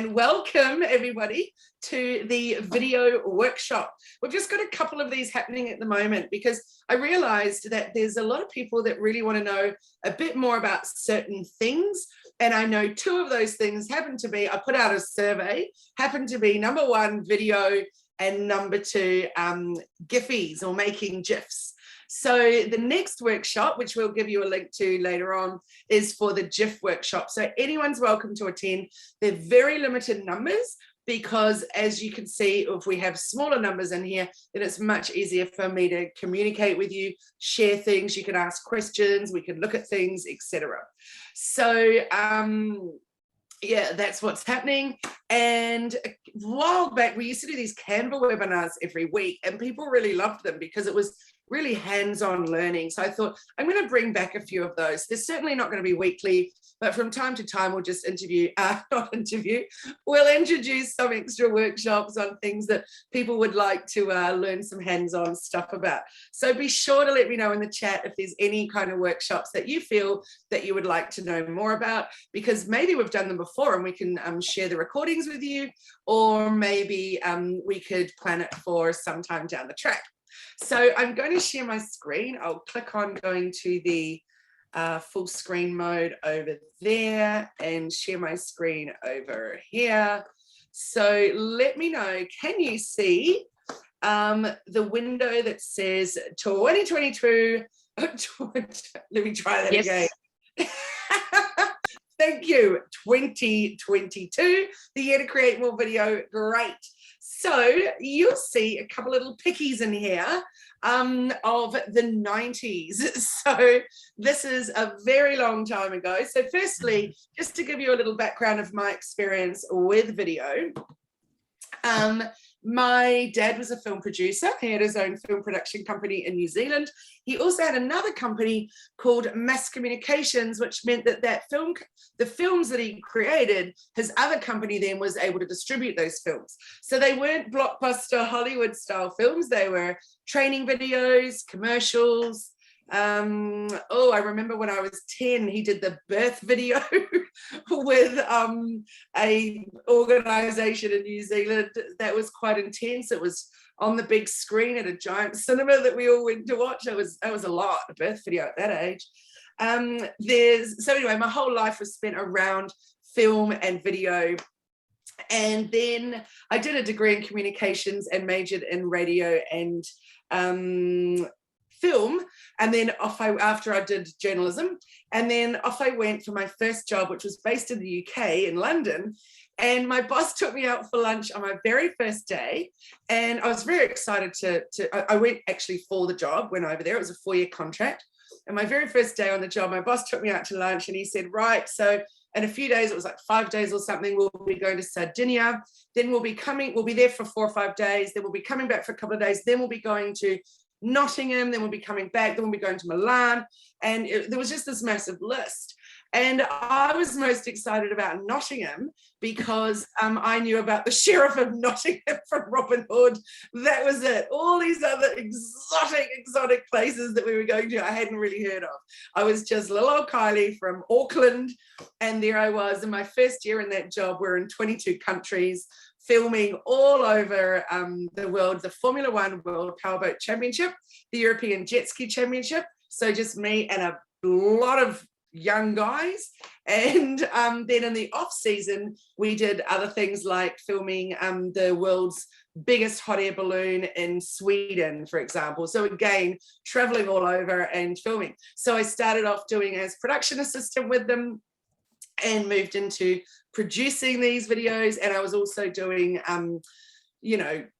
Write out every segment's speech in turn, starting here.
and welcome everybody to the video workshop. We've just got a couple of these happening at the moment because I realized that there's a lot of people that really want to know a bit more about certain things. And I know two of those things happen to be, I put out a survey, happen to be number one, video, and number two, Giphies or making GIFs. So the next workshop, which we'll give you a link to later on, is for the GIF workshop. So anyone's welcome to attend. They're very limited numbers because, as you can see, if we have smaller numbers in here, then it's much easier for me to communicate with you, share things, you can ask questions, we can look at things, etc. So yeah, that's what's happening. And a while back, we used to do these Canva webinars every week, and people really loved them because it was really hands-on learning. So I thought, I'm going to bring back a few of those. They're certainly not going to be weekly, but from time to time, we'll just we'll introduce some extra workshops on things that people would like to learn some hands-on stuff about. So be sure to let me know in the chat if there's any kind of workshops that you feel that you would like to know more about, because maybe we've done them before and we can share the recordings with you, or maybe we could plan it for some time down the track. So I'm going to share my screen. I'll click on going to the full screen mode over there and share my screen over here. So let me know, can you see the window that says 2022? Let me try that again. Thank you. 2022, the year to create more video. Great. So you'll see a couple little pickies in here of the 90s. So this is a very long time ago. So firstly, just to give you a little background of my experience with video, my dad was a film producer. He had his own film production company in New Zealand. He also had another company called Mass Communications, which meant that the films that he created, his other company then was able to distribute those films. So they weren't blockbuster Hollywood style films. They were training videos, commercials. I remember when I was 10, he did the birth video with a organization in New Zealand that was quite intense. It was on the big screen at a giant cinema that we all went to watch. That was a lot, a birth video at that age. So anyway, my whole life was spent around film and video. And then I did a degree in communications and majored in radio and film, and then after I did journalism, and then off I went for my first job, which was based in the UK in London. And my boss took me out for lunch on my very first day, and I was very excited I went actually for the job, went over there. It was a 4-year contract, and my very first day on the job, my boss took me out to lunch, and he said, right, so in a few days, it was like 5 days or something, we'll be going to Sardinia, then we'll be there for 4 or 5 days, then we'll be coming back for a couple of days, then we'll be going to Nottingham, then we'll be coming back, then we'll be going to Milan, and there was just this massive list. And I was most excited about Nottingham because I knew about the Sheriff of Nottingham from Robin Hood. That was it. All these other exotic places that we were going to, I hadn't really heard of. I was just little old Kylie from Auckland, and there I was in my first year in that job. We're in 22 countries, filming all over the world, the Formula One World Powerboat Championship, the European Jet Ski Championship. So just me and a lot of young guys. And then in the off season, we did other things like filming the world's biggest hot air balloon in Sweden, for example. So again, traveling all over and filming. So I started off doing as production assistant with them and moved into producing these videos. And I was also doing,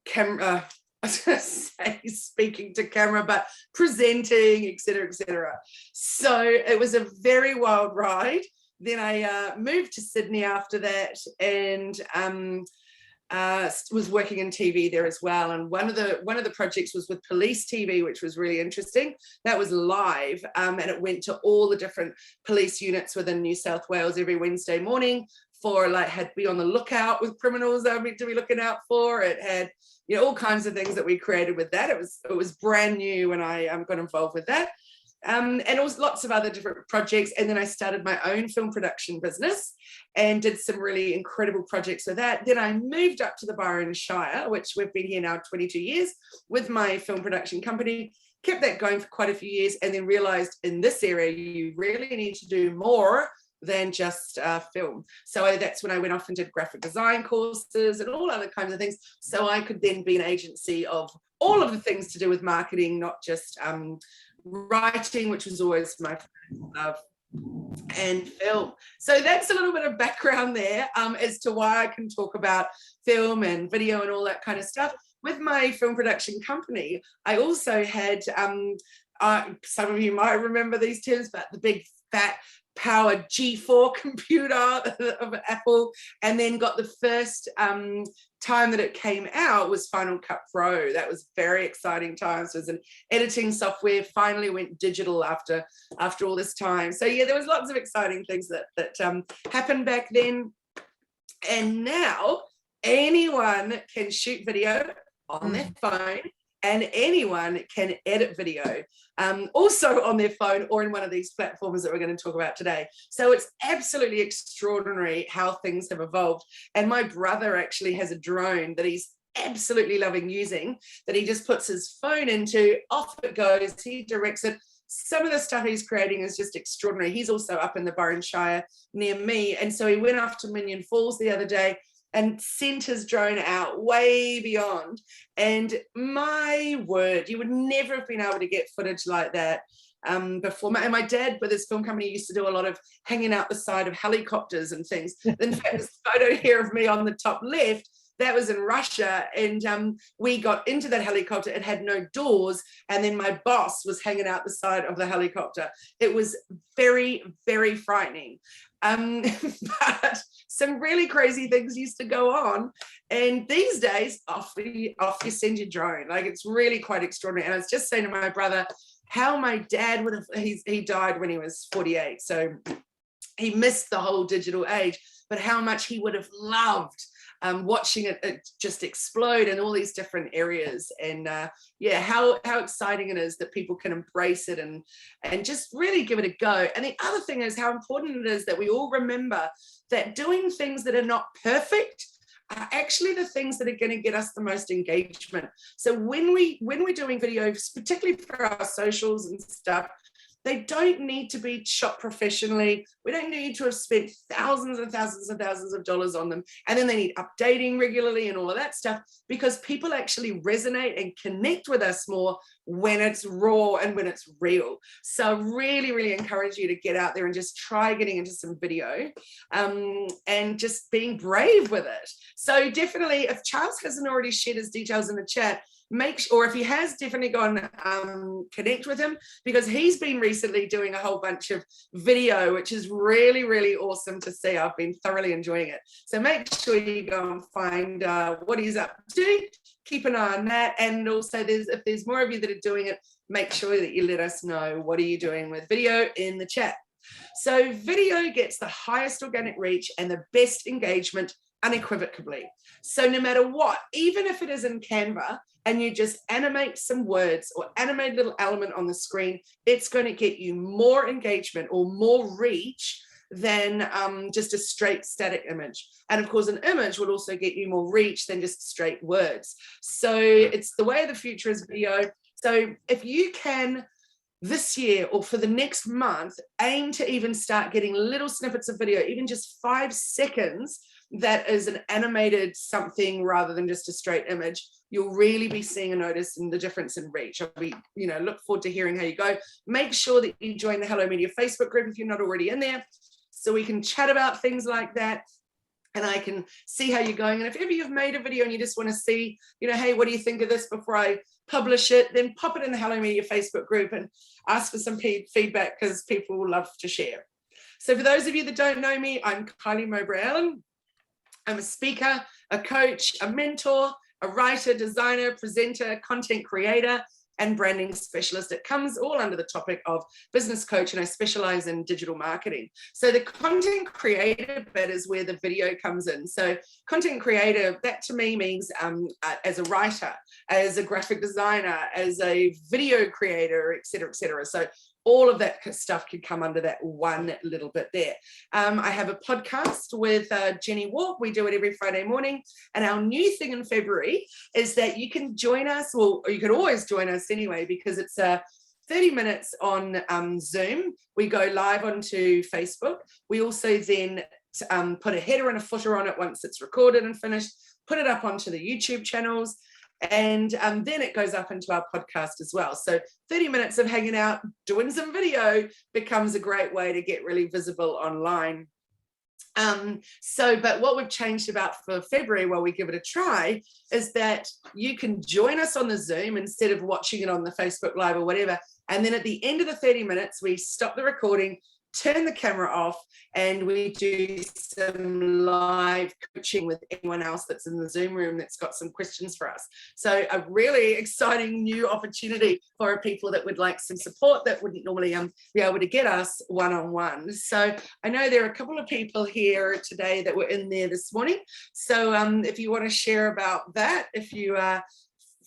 camera, I was going to say speaking to camera, but presenting, etc., etc. So it was a very wild ride. Then I moved to Sydney after that, and was working in TV there as well. And one of the projects was with Police TV, which was really interesting. That was live, and it went to all the different police units within New South Wales every Wednesday morning for had be on the lookout with criminals that were meant to be looking out for. It had all kinds of things that we created with that. It was brand new when I got involved with that. and also lots of other different projects. And then I started my own film production business and did some really incredible projects with that. Then I moved up to the Byron Shire, which we've been here now 22 years with my film production company, kept that going for quite a few years, and then realized in this area, you really need to do more than just film. So that's when I went off and did graphic design courses and all other kinds of things. So I could then be an agency of all of the things to do with marketing, not just writing, which was always my love, and film. So that's a little bit of background there as to why I can talk about film and video and all that kind of stuff. With my film production company, I also had, some of you might remember these terms, but the big fat powered G4 computer of Apple, and then got the first time that it came out was Final Cut Pro. That was very exciting times. It was an editing software, finally went digital after all this time. So yeah, there was lots of exciting things that happened back then. And now anyone can shoot video on their phone, and anyone can edit video also on their phone or in one of these platforms that we're going to talk about today. So it's absolutely extraordinary how things have evolved. And my brother actually has a drone that he's absolutely loving using, that he just puts his phone into, off it goes, he directs it. Some of the stuff he's creating is just extraordinary. He's also up in the Byron Shire near me. And so he went off to Minion Falls the other day and sent his drone out way beyond. And my word, you would never have been able to get footage like that before. And my dad, with his film company, used to do a lot of hanging out the side of helicopters and things. In fact, this photo here of me on the top left, that was in Russia, and we got into that helicopter. It had no doors, and then my boss was hanging out the side of the helicopter. It was very, very frightening. But some really crazy things used to go on, and these days off you send your drone. Like, it's really quite extraordinary. And I was just saying to my brother how my dad would have, he died when he was 48, so he missed the whole digital age, but how much he would have loved watching it just explode in all these different areas. And yeah, how exciting it is that people can embrace it and just really give it a go. And the other thing is how important it is that we all remember that doing things that are not perfect are actually the things that are going to get us the most engagement. So when we're doing videos, particularly for our socials and stuff, they don't need to be shot professionally. We don't need to have spent thousands and thousands and thousands of dollars on them. And then they need updating regularly and all of that stuff, because people actually resonate and connect with us more when it's raw and when it's real. So really, really encourage you to get out there and just try getting into some video and just being brave with it. So definitely, if Charles hasn't already shared his details in the chat, or if he has, definitely go and connect with him, because he's been recently doing a whole bunch of video, which is really, really awesome to see. I've been thoroughly enjoying it. So make sure you go and find what he's up to. Keep an eye on that. And also, if there's more of you that are doing it, make sure that you let us know what are you doing with video in the chat. So video gets the highest organic reach and the best engagement unequivocably. So no matter what, even if it is in Canva and you just animate some words or animate a little element on the screen, it's going to get you more engagement or more reach than just a straight static image. And of course, an image would also get you more reach than just straight words. So it's the way of the future is video. So if you can this year or for the next month, aim to even start getting little snippets of video, even just 5 seconds, that is an animated something rather than just a straight image, you'll really be seeing a notice in the difference in reach. I'll be, look forward to hearing how you go. Make sure that you join the Hello Media Facebook group if you're not already in there, so we can chat about things like that. And I can see how you're going. And if ever you've made a video and you just want to see, hey, what do you think of this before I publish it, then pop it in the Hello Media Facebook group and ask for some feedback, because people will love to share. So for those of you that don't know me, I'm Kylie Mowbray-Allen. I'm a speaker, a coach, a mentor, a writer, designer, presenter, content creator, and branding specialist. It comes all under the topic of business coach, and I specialize in digital marketing. So the content creator bit is where the video comes in. So content creator, that to me means as a writer, as a graphic designer, as a video creator, et cetera, et cetera. So all of that stuff can come under that one little bit there. I have a podcast with Jenny Walk. We do it every Friday morning. And our new thing in February is that you can join us, or you can always join us anyway, because it's 30 minutes on Zoom. We go live onto Facebook. We also then put a header and a footer on it once it's recorded and finished, put it up onto the YouTube channels, and then it goes up into our podcast as well. So 30 minutes of hanging out, doing some video becomes a great way to get really visible online. But what we've changed about for February, while we give it a try, is that you can join us on the Zoom instead of watching it on the Facebook Live or whatever. And then at the end of the 30 minutes, we stop the recording, turn the camera off, and we do some live coaching with anyone else that's in the Zoom room that's got some questions for us. So a really exciting new opportunity for people that would like some support that wouldn't normally be able to get us one-on-one. So I know there are a couple of people here today that were in there this morning. So if you want to share about that, if you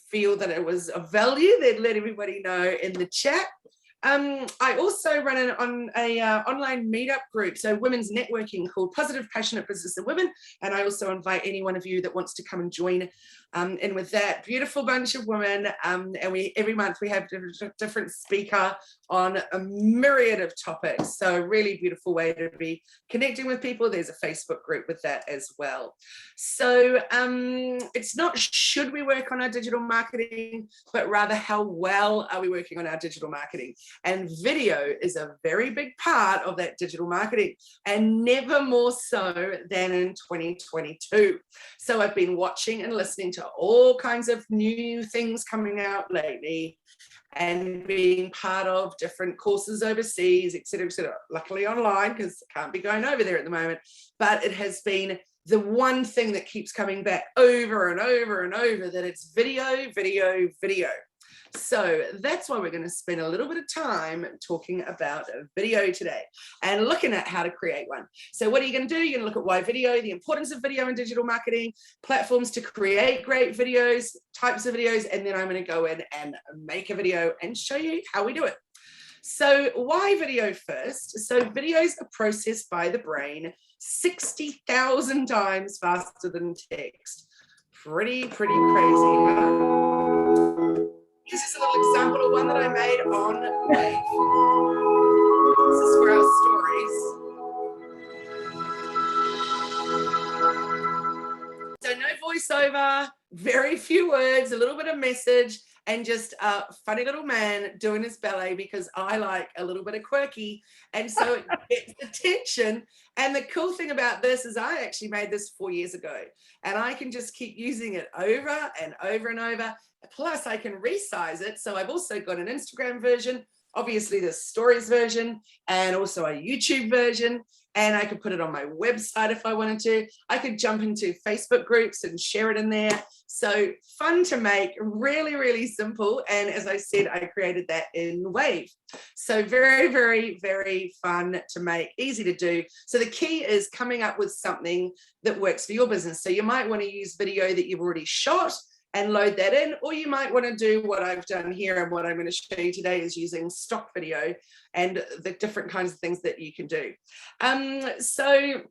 feel that it was of value, then let everybody know in the chat. I also run an online meetup group, so women's networking, called Positive Passionate Business and Women, and I also invite any one of you that wants to come and join in with that beautiful bunch of women, and every month we have a different speaker on a myriad of topics, so a really beautiful way to be connecting with people. There's a Facebook group with that as well. So it's not should we work on our digital marketing, but rather how well are we working on our digital marketing. And video is a very big part of that digital marketing, and never more so than in 2022. So I've been watching and listening to all kinds of new things coming out lately, and being part of different courses overseas, et cetera, luckily online, because I can't be going over there at the moment. But it has been the one thing that keeps coming back over and over and over, that it's video, video, video. So that's why we're going to spend a little bit of time talking about video today and looking at how to create one. So what are you going to do? You're going to look at why video, the importance of video in digital marketing, platforms to create great videos, types of videos, and then I'm going to go in and make a video and show you how we do it. So why video first? So videos are processed by the brain 60,000 times faster than text. Pretty crazy, huh? This is a little example of one that I made on Wave. This is for our stories. So no voiceover, very few words, a little bit of message, and just a funny little man doing his ballet, because I like a little bit of quirky, and so it gets attention. And the cool thing about this is I actually made this 4 years ago, and I can just keep using it over and over and over. Plus I can resize it. So I've also got an Instagram version, obviously the stories version, and also a YouTube version. And I could put it on my website if I wanted to. I could jump into Facebook groups and share it in there. So fun to make, really simple. And as I said, I created that in Wave. So very fun to make, easy to do. So the key is coming up with something that works for your business. So you might want to use video that you've already shot and load that in, or you might want to do what I've done here, and what I'm going to show you today is using stock video and the different kinds of things that you can do. So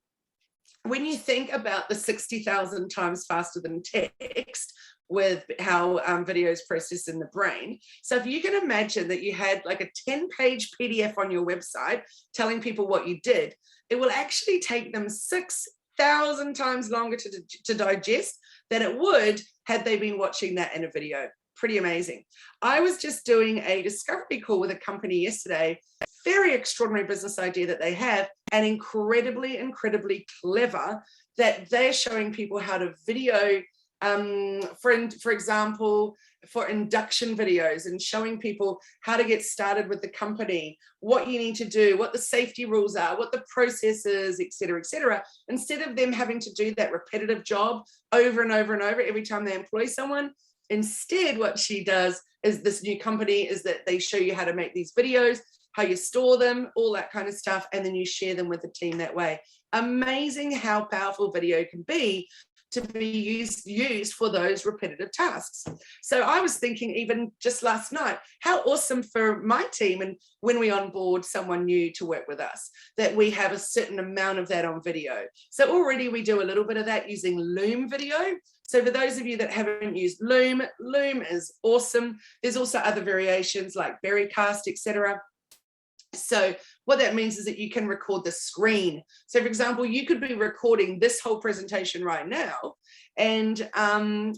when you think about the 60,000 times faster than text with how video is processed in the brain. So if you can imagine that you had like a 10-page PDF on your website telling people what you did, it will actually take them 6,000 times longer to digest than it would had they been watching that in a video. Pretty amazing. I was just doing a discovery call with a company yesterday, very extraordinary business idea that they have, and incredibly clever that they're showing people how to video, for example, for induction videos, and showing people how to get started with the company, what you need to do, what the safety rules are, what the process is, et cetera, instead of them having to do that repetitive job over and over and over every time they employ someone. Instead, what she does is, this new company, is that they show you how to make these videos, how you store them, all that kind of stuff, and then you share them with the team that way. Amazing how powerful video can be to be used for those repetitive tasks. So I was thinking, even just last night, how awesome for my team, and when we onboard someone new to work with us, that we have a certain amount of that on video. So already we do a little bit of that using Loom video. So for those of you that haven't used Loom, Loom is awesome. There's also other variations like Berrycast, etc. So what that means is that you can record the screen. So for example, you could be recording this whole presentation right now and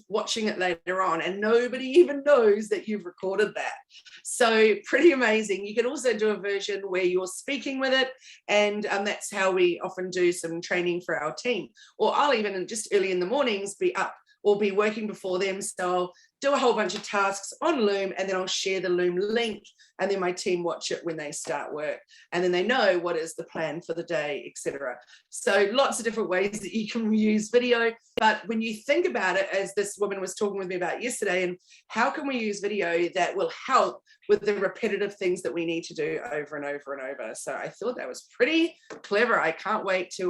watching it later on, and nobody even knows that you've recorded that. So pretty amazing. You can also do a version where you're speaking with it, and that's how we often do some training for our team. Or I'll even just early in the mornings be up or be working before them. So I'll do a whole bunch of tasks on Loom, and then I'll share the Loom link, and then my team watch it when they start work, and then they know what is the plan for the day, etc. So lots of different ways that you can use video. But when you think about it, as this woman was talking with me about yesterday, and how can we use video that will help with the repetitive things that we need to do over and over and over. So I thought that was pretty clever. I can't wait to,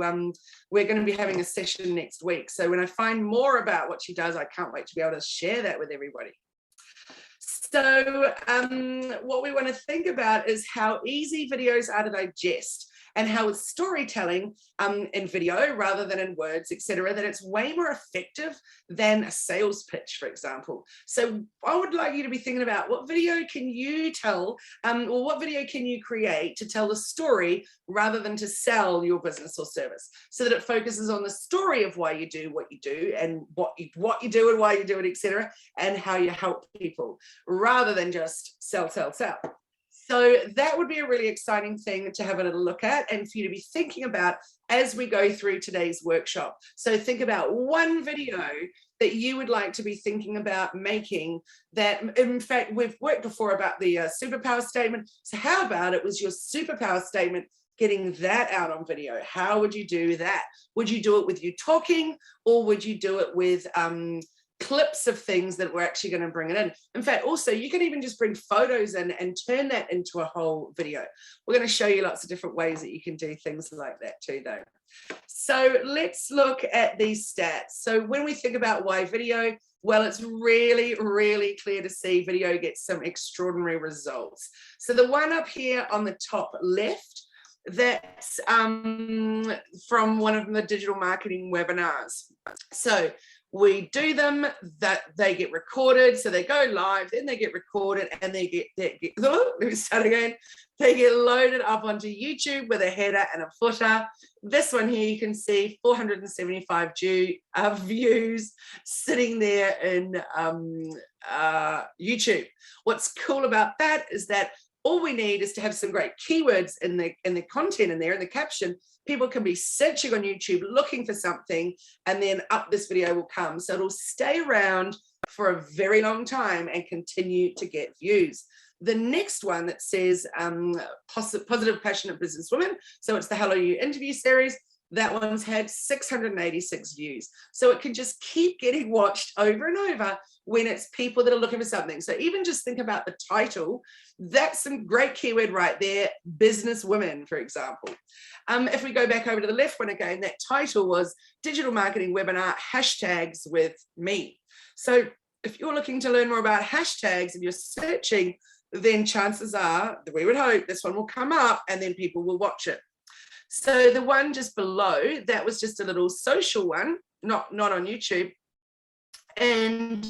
we're going to be having a session next week. So when I find more about what she does, I can't wait to be able to share that with everybody. So what we want to think about is how easy videos are to digest, and how with storytelling in video rather than in words, etc., that it's way more effective than a sales pitch, for example. So I would like you to be thinking about what video can you tell, or what video can you create to tell the story rather than to sell your business or service, so that it focuses on the story of why you do what you do, and what you do and why you do it, etc., and how you help people, rather than just sell, sell, sell. So that would be a really exciting thing to have a little look at, and for you to be thinking about as we go through today's workshop. So think about one video that you would like to be thinking about making, that in fact we've worked before about the superpower statement. So how about it was your superpower statement, getting that out on video? How would you do that? Would you do it with you talking, or would you do it with clips of things that we're actually going to bring it in? In fact, also you can even just bring photos in and turn that into a whole video. We're going to show you lots of different ways that you can do things like that too, though. So let's look at these stats. So when we think about why video, well, it's really, really clear to see video gets some extraordinary results. So the one up here on the top left, that's from one of the digital marketing webinars. So we do them, that they get recorded, so they go live, then they get recorded, and they get let me start again. They get loaded up onto YouTube with a header and a footer. This one here, you can see 475 views sitting there in YouTube. What's cool about that is that all we need is to have some great keywords in the content in there, in the caption. People can be searching on YouTube, looking for something, and then up this video will come. So it'll stay around for a very long time and continue to get views. The next one that says Positive Passionate Businesswoman, so it's the Hello You interview series, that one's had 686 views. So it can just keep getting watched over and over when it's people that are looking for something. So even just think about the title, that's some great keyword right there, businesswomen, for example. If we go back over to the left one again, that title was Digital Marketing Webinar Hashtags with Me. So if you're looking to learn more about hashtags and you're searching, then chances are, we would hope, this one will come up and then people will watch it. So the one just below, that was just a little social one, not on YouTube. And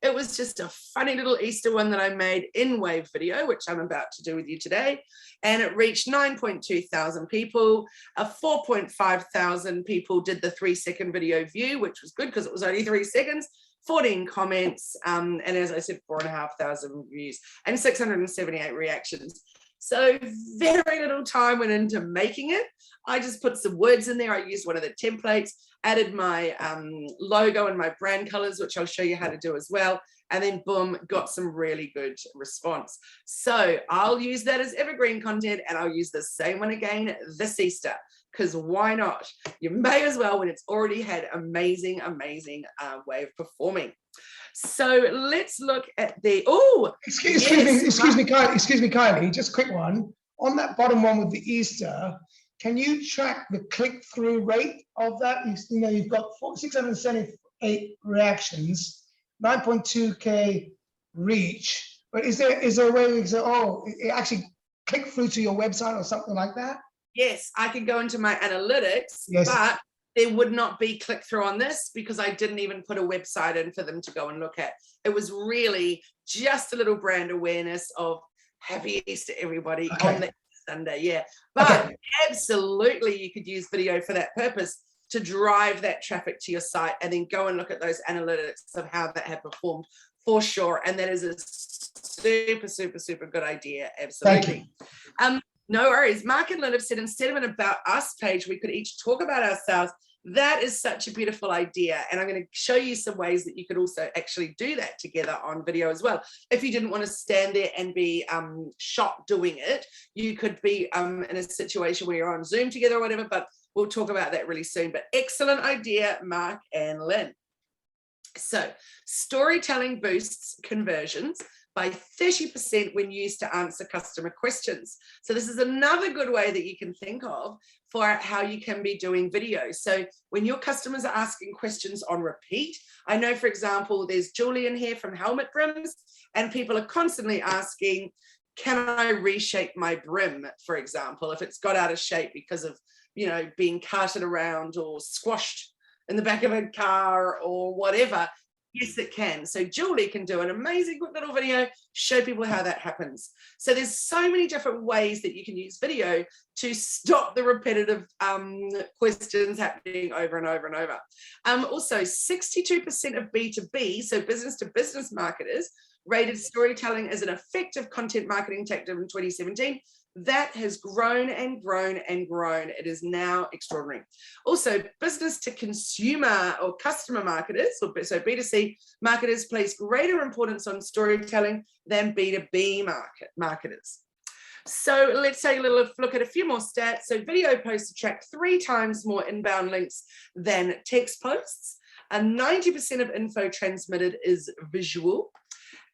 it was just a funny little Easter one that I made in Wave Video, which I'm about to do with you today. And it reached 9.2 thousand people. 4.5 thousand people did the 3-second video view, which was good because it was only 3 seconds. 14 comments, and as I said, 4,500 views and 678 reactions. So very little time went into making it. I just put some words in there. I used one of the templates, added my logo and my brand colors, which I'll show you how to do as well. And then boom, got some really good response. So I'll use that as evergreen content, and I'll use the same one again this Easter, because why not? You may as well when it's already had amazing way of performing. So let's look at the, excuse me, Kylie, just a quick one. On that bottom one with the Easter, can you track the click-through rate of that? You know, you've got 678 reactions, 9.2K reach, but is there a way we can say, oh, it actually click through to your website or something like that? Yes, I can go into my analytics, but there would not be click through on this because I didn't even put a website in for them to go and look at. It was really just a little brand awareness of Happy Easter, everybody, on the Sunday. Yeah, but absolutely you could use video for that purpose to drive that traffic to your site and then go and look at those analytics of how that had performed for sure. And that is a super, super, super good idea. Absolutely. No worries. Mark and Lynn have said instead of an About Us page, we could each talk about ourselves. That is such a beautiful idea. And I'm going to show you some ways that you could also actually do that together on video as well. If you didn't want to stand there and be shot doing it, you could be in a situation where you're on Zoom together or whatever, but we'll talk about that really soon. But excellent idea, Mark and Lynn. So storytelling boosts conversions by 30% when used to answer customer questions. So this is another good way that you can think of for how you can be doing video. So when your customers are asking questions on repeat, I know, for example, there's Julian here from Helmet Brims, and people are constantly asking, can I reshape my brim, for example, if it's got out of shape because of, you know, being carted around or squashed in the back of a car or whatever. Yes, it can. So Julie can do an amazing quick little video, show people how that happens. So there's so many different ways that you can use video to stop the repetitive questions happening over and over and over. Also, 62% of B2B, so business to business marketers, rated storytelling as an effective content marketing tactic in 2017. That has grown and grown and grown. It is now extraordinary. Also, business to consumer or customer marketers, so B2C marketers, place greater importance on storytelling than B2B marketers. So let's take a little look at a few more stats. So video posts attract 3 times more inbound links than text posts. And 90% of info transmitted is visual.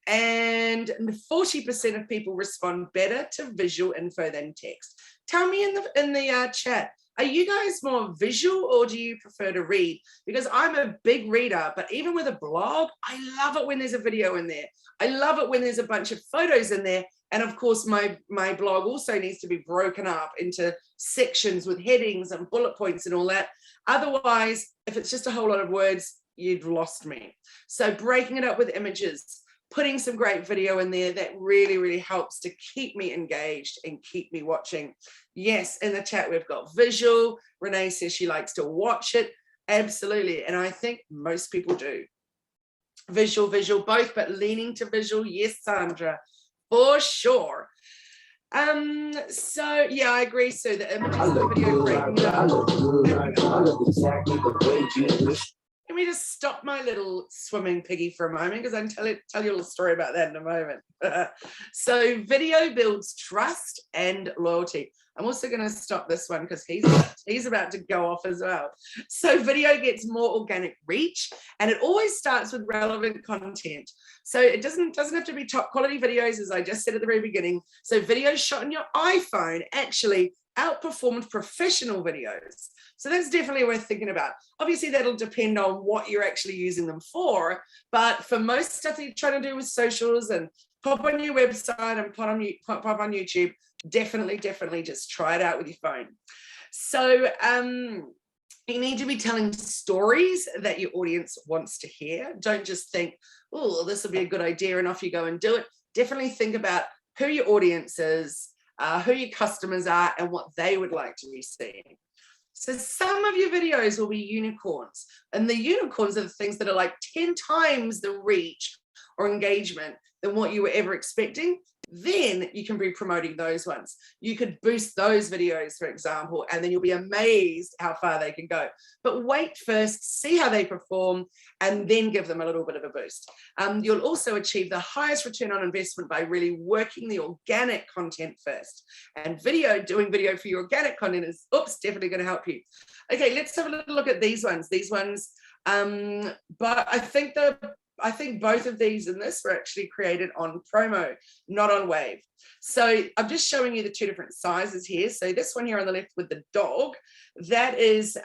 And 40% of people respond better to visual info than text. Tell me in the chat, are you guys more visual or do you prefer to read? Because I'm a big reader, but even with a blog, I love it when there's a video in there. I love it when there's a bunch of photos in there. And of course, my blog also needs to be broken up into sections with headings and bullet points and all that. Otherwise, if it's just a whole lot of words, you've lost me. So breaking it up with images, putting some great video in there, that really, really helps to keep me engaged and keep me watching. Yes, in the chat, we've got visual. Renee says she likes to watch it. Absolutely. And I think most people do. Visual, both, but leaning to visual. Yes, Sandra, for sure. So yeah, I agree. So the images of the video great. Can we just stop my little swimming piggy for a moment, because I can tell you a little story about that in a moment. So video builds trust and loyalty. I'm also going to stop this one because he's about to go off as well. So video gets more organic reach, and it always starts with relevant content. So it doesn't have to be top quality videos, as I just said at the very beginning. So videos shot on your iPhone actually outperformed professional videos. So that's definitely worth thinking about. Obviously, that'll depend on what you're actually using them for. But for most stuff that you're trying to do with socials and pop on your website and pop on YouTube, definitely just try it out with your phone. So you need to be telling stories that your audience wants to hear. Don't just think, oh, this will be a good idea, and off you go and do it. Definitely think about who your audience is, who your customers are, and what they would like to be seeing. So some of your videos will be unicorns, and the unicorns are the things that are like 10 times the reach or engagement than what you were ever expecting. Then you can be promoting those ones. You could boost those videos, for example, and then you'll be amazed how far they can go. But wait first, see how they perform, and then give them a little bit of a boost. You'll also achieve the highest return on investment by really working the organic content first. And doing video for your organic content is, definitely going to help you. Okay, let's have a little look at these ones. But I think the I think both of these and this were actually created on promo, not on Wave. So I'm just showing you the two different sizes here. So this one here on the left with the dog, that is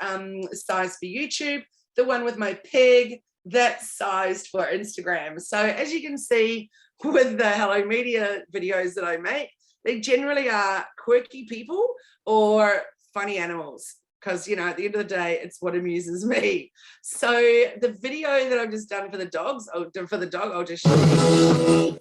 sized for YouTube. The one with my pig, that's sized for Instagram. So as you can see with the Hello Media videos that I make, they generally are quirky people or funny animals, because, you know, at the end of the day, it's what amuses me. So the video that I've just done for the dogs, I'll just show you.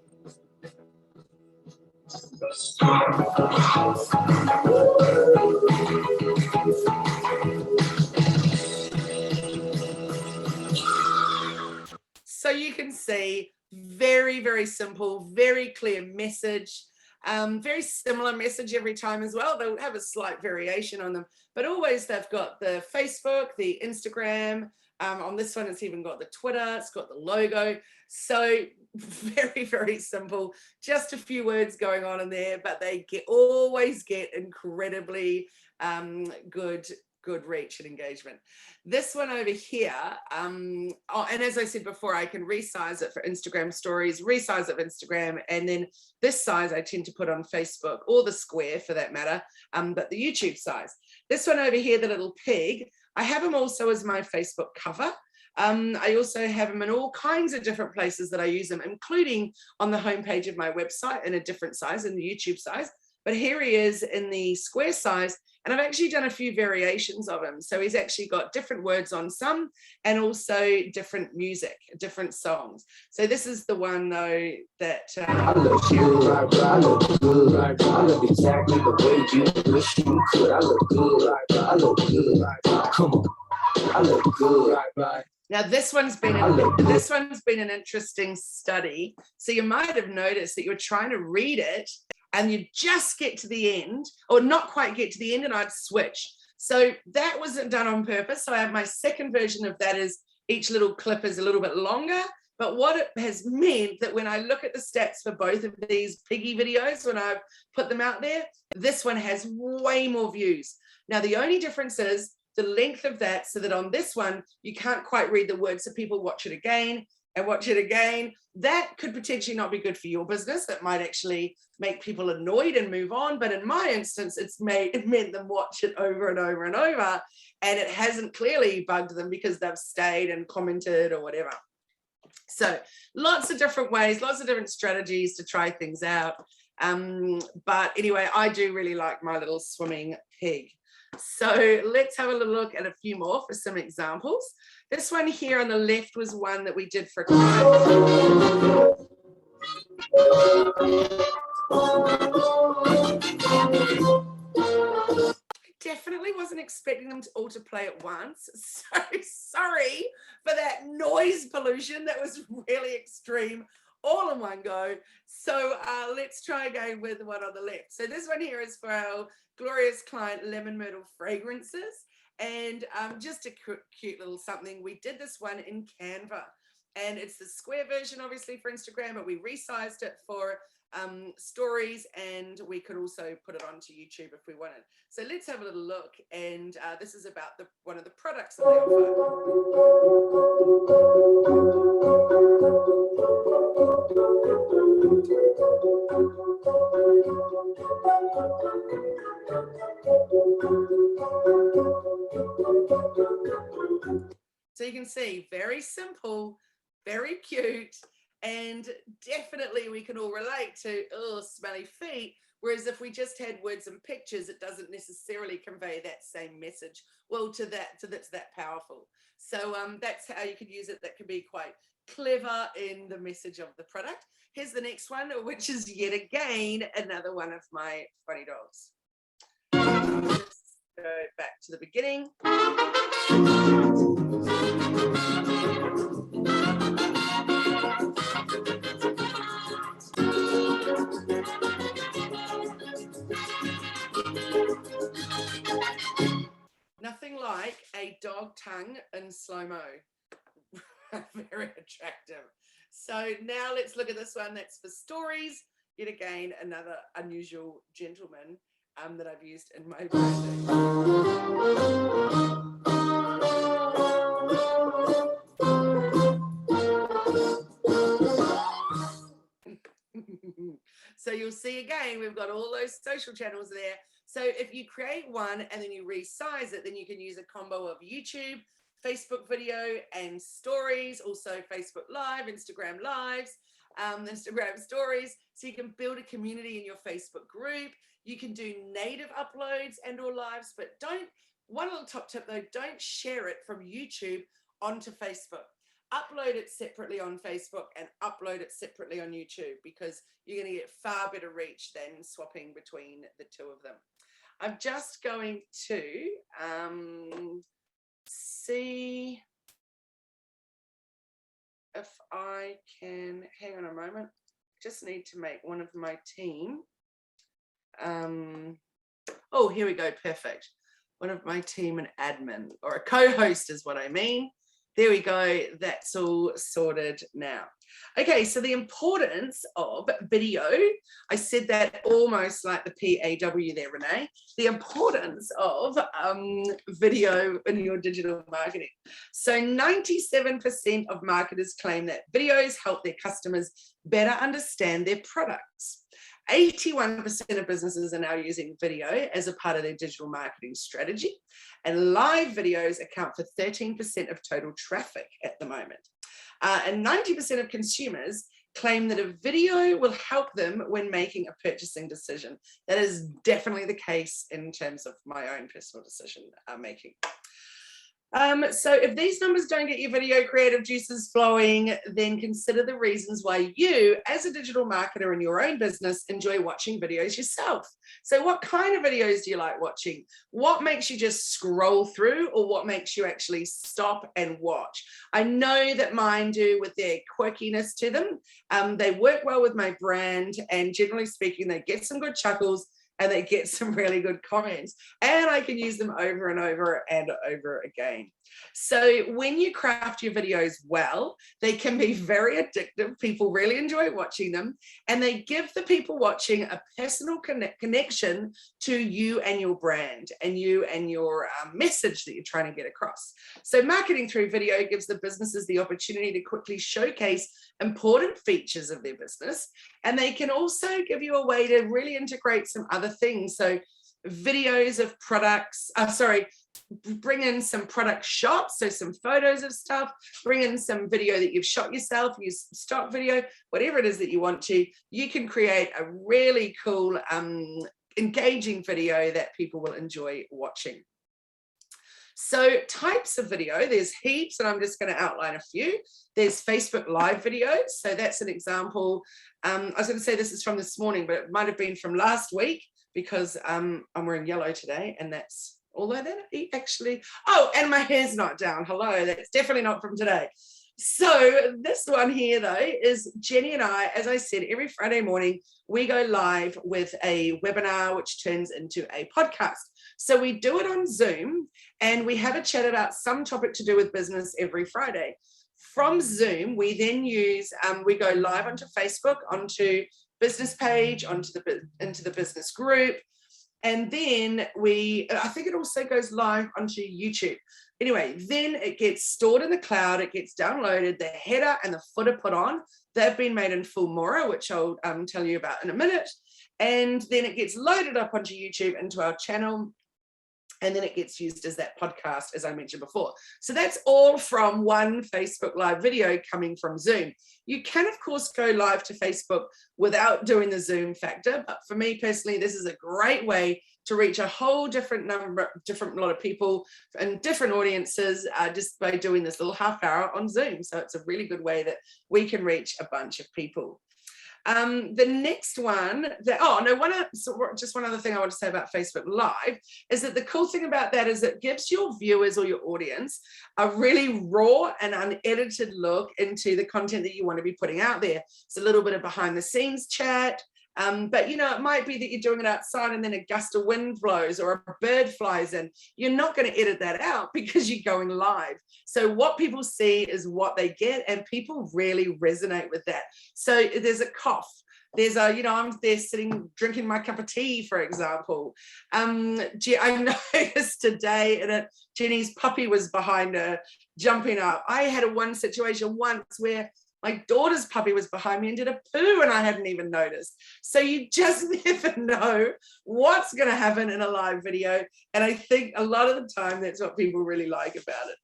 So you can see, very, very simple, very clear message. Very similar message every time as well. They'll have a slight variation on them, but always they've got the Facebook, the Instagram. On this one, it's even got the Twitter, it's got the logo. So very, very simple. Just a few words going on in there, but they always get incredibly good reach and engagement. This one over here, and as I said before, I can resize it for Instagram stories, resize it for Instagram, and then this size I tend to put on Facebook, or the square for that matter, but the YouTube size. This one over here, the little pig, I have him also as my Facebook cover. I also have them in all kinds of different places that I use them, including on the homepage of my website in a different size, in the YouTube size. But here he is in the square size, and I've actually done a few variations of him. So he's actually got different words on some, and also different music, different songs. So this is the one though that I look good, I look good, I look exactly the way you wish you could. I look good, I look good, come on, I look good. Now this one's been an interesting study. So you might have noticed that you were trying to read it and you just get to the end, or not quite get to the end, and I'd switch. So that wasn't done on purpose. So I have my second version of that is each little clip is a little bit longer. But what it has meant that when I look at the stats for both of these piggy videos, when I've put them out there, this one has way more views. Now, the only difference is the length of that, so that on this one, you can't quite read the words, so people watch it again and watch it again. That could potentially not be good for your business. That might actually make people annoyed and move on. But in my instance, it meant them watch it over and over and over. And it hasn't clearly bugged them because they've stayed and commented or whatever. So lots of different ways, lots of different strategies to try things out. But anyway, I do really like my little swimming pig. So let's have a little look at a few more for some examples. This one here on the left was one that we did for a client. Definitely wasn't expecting them all to play at once. So sorry for that noise pollution. That was really extreme, all in one go. So let's try again with the one on the left. So this one here is for our glorious client, Lemon Myrtle Fragrances. And just a cute little something. We did this one in Canva. And it's the square version, obviously, for Instagram, but we resized it for stories, and we could also put it onto YouTube if we wanted. So let's have a little look. And this is about one of the products that they offer. So you can see, very simple, very cute, and definitely we can all relate to, oh, smelly feet. Whereas if we just had words and pictures, it doesn't necessarily convey that same message. Well, that's that powerful. So that's how you could use it. That could be quite clever in the message of the product. Here's the next one, which is yet again another one of my funny dogs. Let's go back to the beginning. Nothing like a dog tongue in slow-mo. Very attractive. So now let's look at this one. That's for stories. Yet again, another unusual gentleman that I've used in my branding. see again, we've got all those social channels there. So if you create one and then you resize it, then you can use a combo of YouTube, Facebook video and stories, also Facebook Live, Instagram Lives, Instagram stories. So you can build a community in your Facebook group. You can do native uploads and or lives, but one little top tip though, don't share it from YouTube onto Facebook. Upload it separately on Facebook and upload it separately on YouTube, because you're going to get far better reach than swapping between the two of them. I'm just going to see if I can, hang on a moment, just need to make one of my team. Oh, here we go, perfect. One of my team an admin, or a co-host is what I mean. There we go, that's all sorted now. Okay, so the importance of video, I said that almost like the PAW there, Renee, the importance of video in your digital marketing. So 97% of marketers claim that videos help their customers better understand their products. 81% of businesses are now using video as a part of their digital marketing strategy, and live videos account for 13% of total traffic at the moment. And 90% of consumers claim that a video will help them when making a purchasing decision. That is definitely the case in terms of my own personal decision making. So if these numbers don't get your video creative juices flowing, then consider the reasons why you, as a digital marketer in your own business, enjoy watching videos yourself. So what kind of videos do you like watching? What makes you just scroll through, or what makes you actually stop and watch? I know that mine do, with their quirkiness to them. They work well with my brand, and generally speaking, they get some good chuckles and they get some really good comments, and I can use them over and over and over again. So when you craft your videos well, they can be very addictive. People really enjoy watching them, and they give the people watching a personal connection to you and your brand, and you and your message that you're trying to get across. So marketing through video gives the businesses the opportunity to quickly showcase important features of their business, and they can also give you a way to really integrate some other things. So videos of products, bring in some product shots, so some photos of stuff, bring in some video that you've shot yourself, use stock video, whatever it is that you want to. You can create a really cool, engaging video that people will enjoy watching. So types of video, there's heaps, and I'm just going to outline a few. There's Facebook Live videos. So that's an example. I was going to say this is from this morning, but it might have been from last week, because I'm wearing yellow today, and that's, although that actually, oh, and my hair's not down. Hello, that's definitely not from today. So this one here, though, is Jenny and I, as I said, every Friday morning, we go live with a webinar, which turns into a podcast. So we do it on Zoom, and we have a chat about some topic to do with business every Friday. From Zoom, we then use, we go live onto Facebook, onto business page, into the business group. And then I think it also goes live onto YouTube. Anyway, then it gets stored in the cloud, it gets downloaded, the header and the footer put on. They've been made in Filmora, which I'll tell you about in a minute. And then it gets loaded up onto YouTube into our channel. And then it gets used as that podcast, as I mentioned before. So that's all from one Facebook Live video coming from Zoom. You can, of course, go live to Facebook without doing the Zoom factor. But for me personally, this is a great way to reach a whole different lot of people and different audiences just by doing this little half hour on Zoom. So it's a really good way that we can reach a bunch of people. The next one, just one other thing I want to say about Facebook Live is that the cool thing about that is it gives your viewers or your audience a really raw and unedited look into the content that you want to be putting out there. It's a little bit of behind the scenes chat. But it might be that you're doing it outside and then a gust of wind blows or a bird flies in. You're not going to edit that out because you're going live. So what people see is what they get, and people really resonate with that. So there's a cough. There's I'm there sitting, drinking my cup of tea, for example. I noticed today that Jenny's puppy was behind her, jumping up. I had one situation once where My daughter's puppy was behind me and did a poo and I hadn't even noticed. So you just never know what's going to happen in a live video. And I think a lot of the time that's what people really like about it.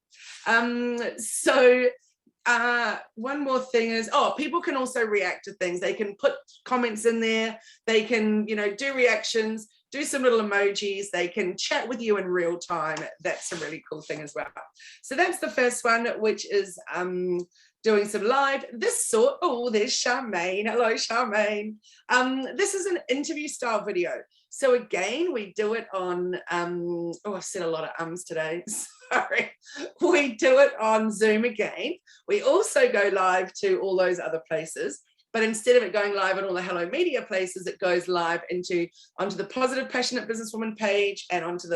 One more thing is, people can also react to things. They can put comments in there. They can, do reactions, do some little emojis. They can chat with you in real time. That's a really cool thing as well. So that's the first one, which is doing some live. There's Charmaine. Hello, Charmaine. This is an interview style video. So again, we do it on, I've said a lot of ums today. Sorry. We do it on Zoom again. We also go live to all those other places. But instead of it going live on all the Hello Media places, it goes live onto the Positive Passionate Businesswoman page and into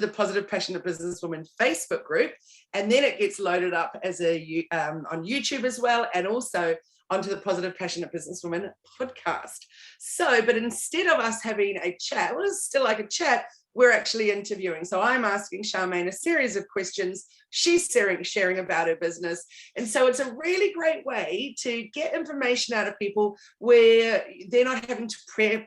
the Positive Passionate Businesswoman Facebook group, and then it gets loaded up as on YouTube as well, and also onto the Positive Passionate Businesswoman podcast. So, but instead of us having a chat, well, it's still like a chat, we're actually interviewing. So I'm asking Charmaine a series of questions. She's sharing about her business. And so it's a really great way to get information out of people where they're not having to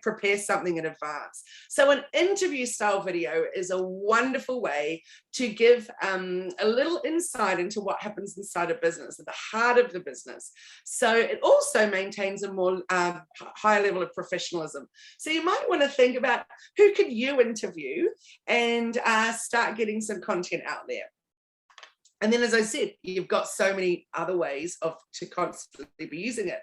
prepare something in advance. So an interview style video is a wonderful way to give a little insight into what happens inside a business, at the heart of the business. So it also maintains a more high level of professionalism. So you might want to think about who could you interview and start getting some content out there. And then, as I said, you've got so many other ways to constantly be using it.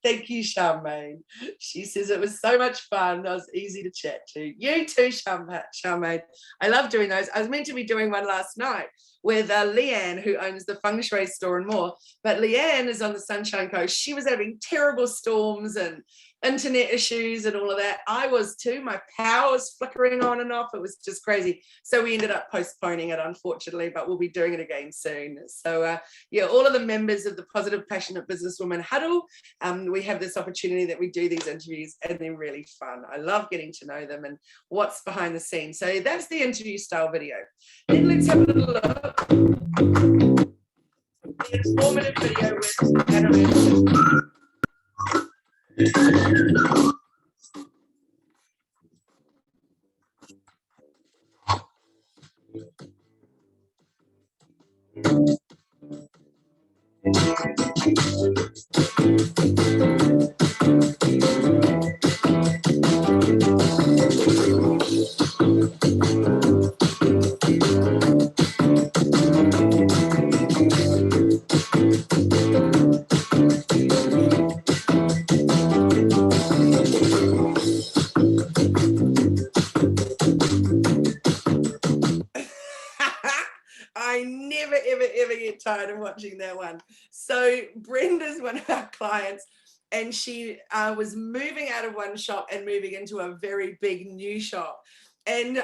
Thank you, Charmaine. She says it was so much fun. That was easy to chat to. You too, Charmaine. I love doing those. I was meant to be doing one last night with Leanne, who owns the Feng Shui store and more. But Leanne is on the Sunshine Coast. She was having terrible storms and internet issues and all of that. I was too. My power was flickering on and off. It was just crazy. So we ended up postponing it, unfortunately, but we'll be doing it again soon. So all of the members of the Positive Passionate Businesswoman Huddle, we have this opportunity that we do these interviews and they're really fun. I love getting to know them and what's behind the scenes. So that's the interview style video. Then let's have a little look. The informative video with Adam. I never, ever get tired of watching that one. So Brenda's one of our clients, and she was moving out of one shop and moving into a very big new shop. And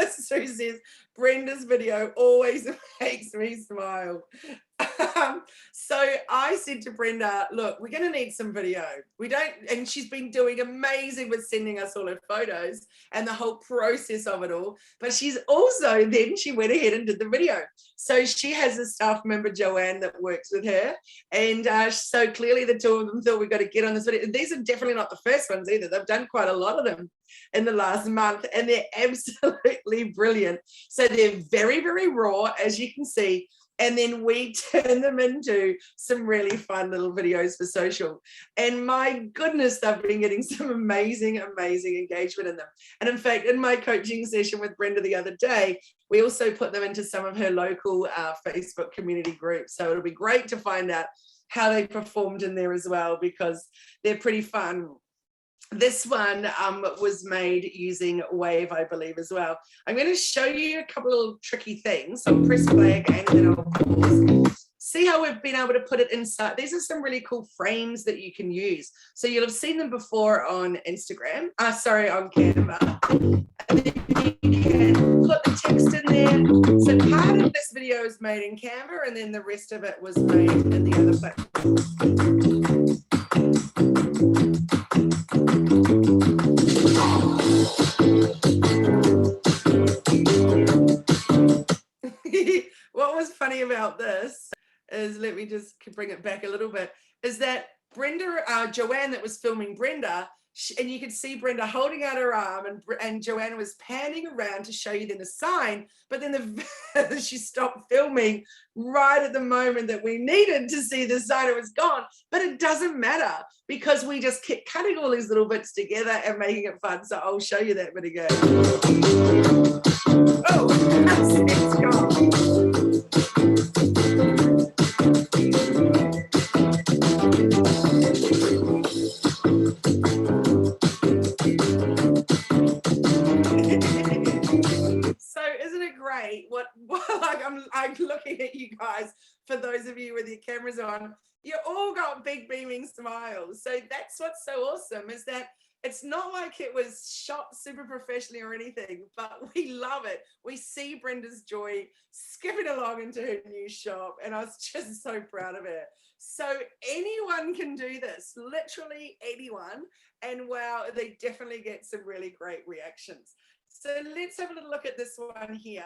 Sue says, Brenda's video always makes me smile. So I said to Brenda, look, we're going to need some video. And she's been doing amazing with sending us all her photos and the whole process of it all. But she went ahead and did the video. So she has a staff member, Joanne, that works with her. And so clearly the two of them thought we've got to get on this video. And these are definitely not the first ones either. They've done quite a lot of them in the last month, and they're absolutely brilliant. So they're very, very raw, as you can see. And then we turn them into some really fun little videos for social. And my goodness, they've been getting some amazing, amazing engagement in them. And in fact, in my coaching session with Brenda the other day, we also put them into some of her local Facebook community groups. So it'll be great to find out how they performed in there as well, because they're pretty fun. This one was made using Wave, I believe, as well. I'm going to show you a couple of tricky things. So I'll press play again and then I'll pause. See how we've been able to put it inside. These are some really cool frames that you can use. So you'll have seen them before on Instagram, on Canva. And then you can put the text in there. So part of this video is made in Canva, and then the rest of it was made in the other platform. What was funny about this is, let me just bring it back a little bit, is that Joanne that was filming Brenda, and you could see Brenda holding out her arm, and Joanna was panning around to show you then the sign, but then she stopped filming right at the moment that we needed to see the sign. It was gone, but it doesn't matter because we just kept cutting all these little bits together and making it fun. So I'll show you that bit again. Oh, it's gone. So isn't it great? What like I'm looking at you guys, for those of you with your cameras on, you all got big beaming smiles. So that's what's so awesome, is that it's not like it was shot super professionally or anything, but we love it. We see Brenda's joy skipping along into her new shop, and I was just so proud of her. So anyone can do this, literally anyone. And wow, they definitely get some really great reactions. So let's have a little look at this one here.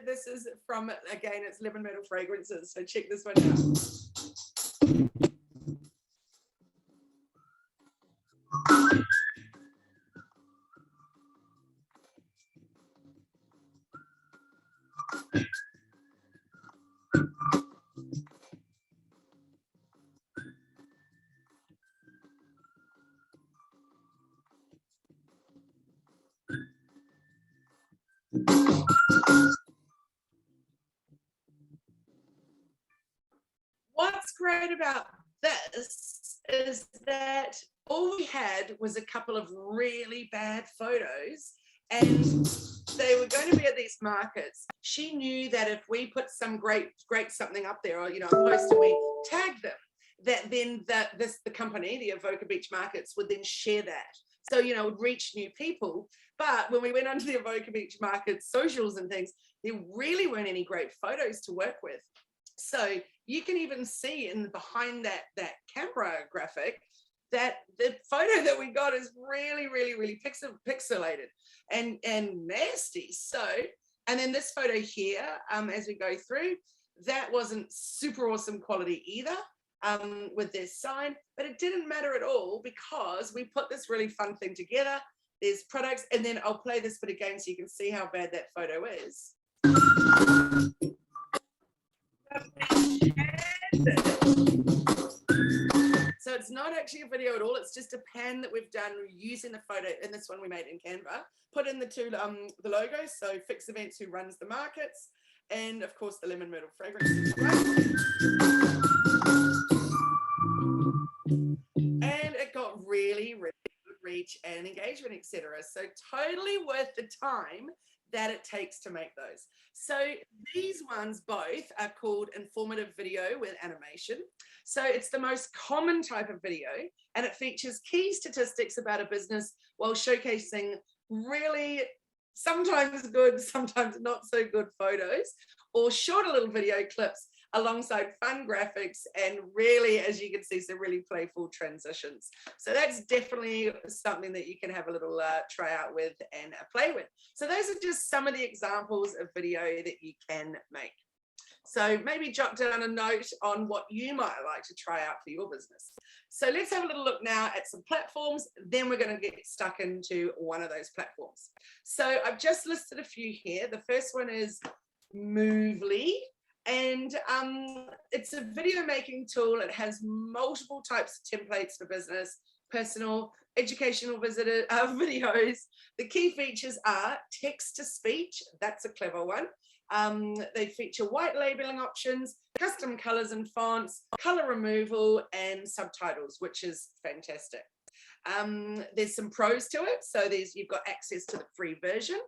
This is from, again, it's Lemon Myrtle Fragrances. So check this one out. What's great about this is that all we had was a couple of really bad photos, and they were going to be at these markets. She knew that if we put some great something up there, or, you know, a post, and we tagged them, that then the company, the Avoca Beach Markets, would then share that. So, you know, it would reach new people. But when we went onto the Avoca Beach Market socials and things, there really weren't any great photos to work with. So you can even see behind that camera graphic that the photo that we got is really, really, really pixelated and nasty. So, and then this photo here, as we go through, that wasn't super awesome quality either, with this sign, but it didn't matter at all because we put this really fun thing together. There's products, and then I'll play this bit again so you can see how bad that photo is. So it's not actually a video at all, it's just a pan that we've done using the photo, and this one we made in Canva. Put in the two the logos, so Fix Events, who runs the markets, and of course the Lemon Myrtle Fragrances. And it got really, really good reach and engagement, etc. So totally worth the time that it takes to make those. So these ones both are called informative video with animation. So it's the most common type of video, and it features key statistics about a business while showcasing really sometimes good, sometimes not so good photos, or shorter little video clips alongside fun graphics, and really, as you can see, some really playful transitions. So that's definitely something that you can have a little try out with and play with. So those are just some of the examples of video that you can make. So maybe jot down a note on what you might like to try out for your business. So let's have a little look now at some platforms, then we're going to get stuck into one of those platforms. So I've just listed a few here. The first one is Mowbray-Allen. And it's a video making tool. It has multiple types of templates for business, personal, educational videos. The key features are text to speech. That's a clever one. They feature white labeling options, custom colors and fonts, color removal, and subtitles, which is fantastic. There's some pros to it. So you've got access to the free version.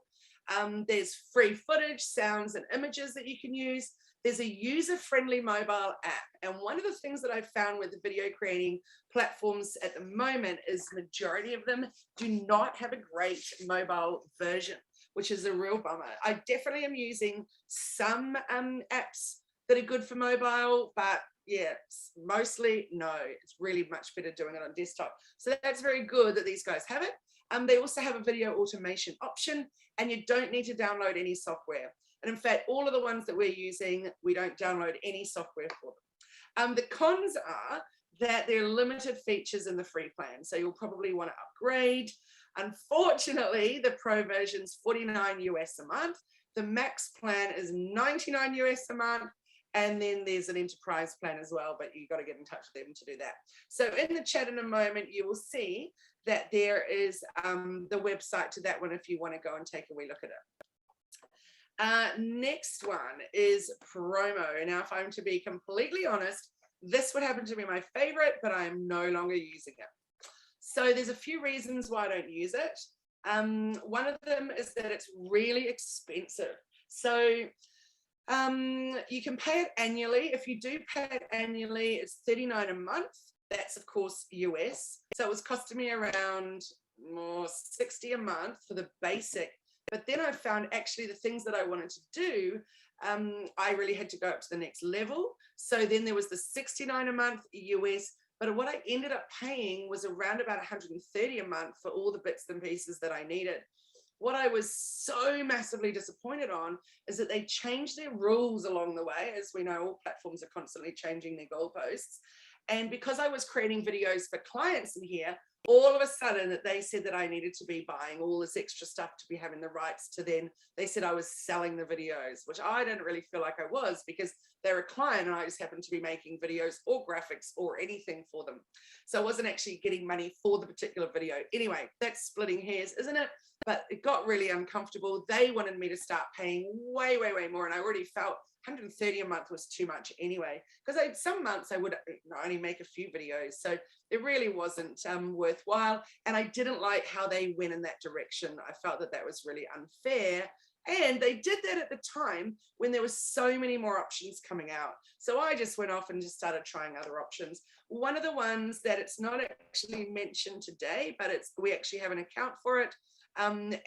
There's free footage, sounds, and images that you can use. There's a user-friendly mobile app. And one of the things that I've found with the video creating platforms at the moment is the majority of them do not have a great mobile version, which is a real bummer. I definitely am using some apps that are good for mobile, but yeah, mostly no. It's really much better doing it on desktop. So that's very good that these guys have it. They also have a video automation option, and you don't need to download any software. And in fact, all of the ones that we're using, we don't download any software for them. The cons are that there are limited features in the free plan. So you'll probably want to upgrade. Unfortunately, the pro version is $49 US a month. The max plan is $99 US a month. And then there's an enterprise plan as well, but you've got to get in touch with them to do that. So in the chat in a moment, you will see that there is the website to that one if you want to go and take a wee look at it. Next one is promo. Now, if I'm to be completely honest, this would happen to be my favorite, but I am no longer using it. So there's a few reasons why I don't use it. One of them is that it's really expensive. So you can pay it annually. If you do pay it annually, it's $39 a month. That's of course US. So it was costing me around $60 a month for the basic. But then I found actually the things that I wanted to do, I really had to go up to the next level. So then there was the $69 a month US. But what I ended up paying was around about $130 a month for all the bits and pieces that I needed. What I was so massively disappointed on is that they changed their rules along the way. As we know, all platforms are constantly changing their goalposts. And because I was creating videos for clients in here, all of a sudden that they said that I needed to be buying all this extra stuff to be having the rights to, then they said I was selling the videos, which I didn't really feel like I was, because they're a client and I just happened to be making videos or graphics or anything for them. So I wasn't actually getting money for the particular video. Anyway, that's splitting hairs, isn't it? But it got really uncomfortable. They wanted me to start paying way, way, way more. And I already felt $130 a month was too much anyway, because some months I would only make a few videos. So it really wasn't worthwhile. And I didn't like how they went in that direction. I felt that that was really unfair. And they did that at the time when there were so many more options coming out. So I just went off and just started trying other options. One of the ones that it's not actually mentioned today, but we actually have an account for it. And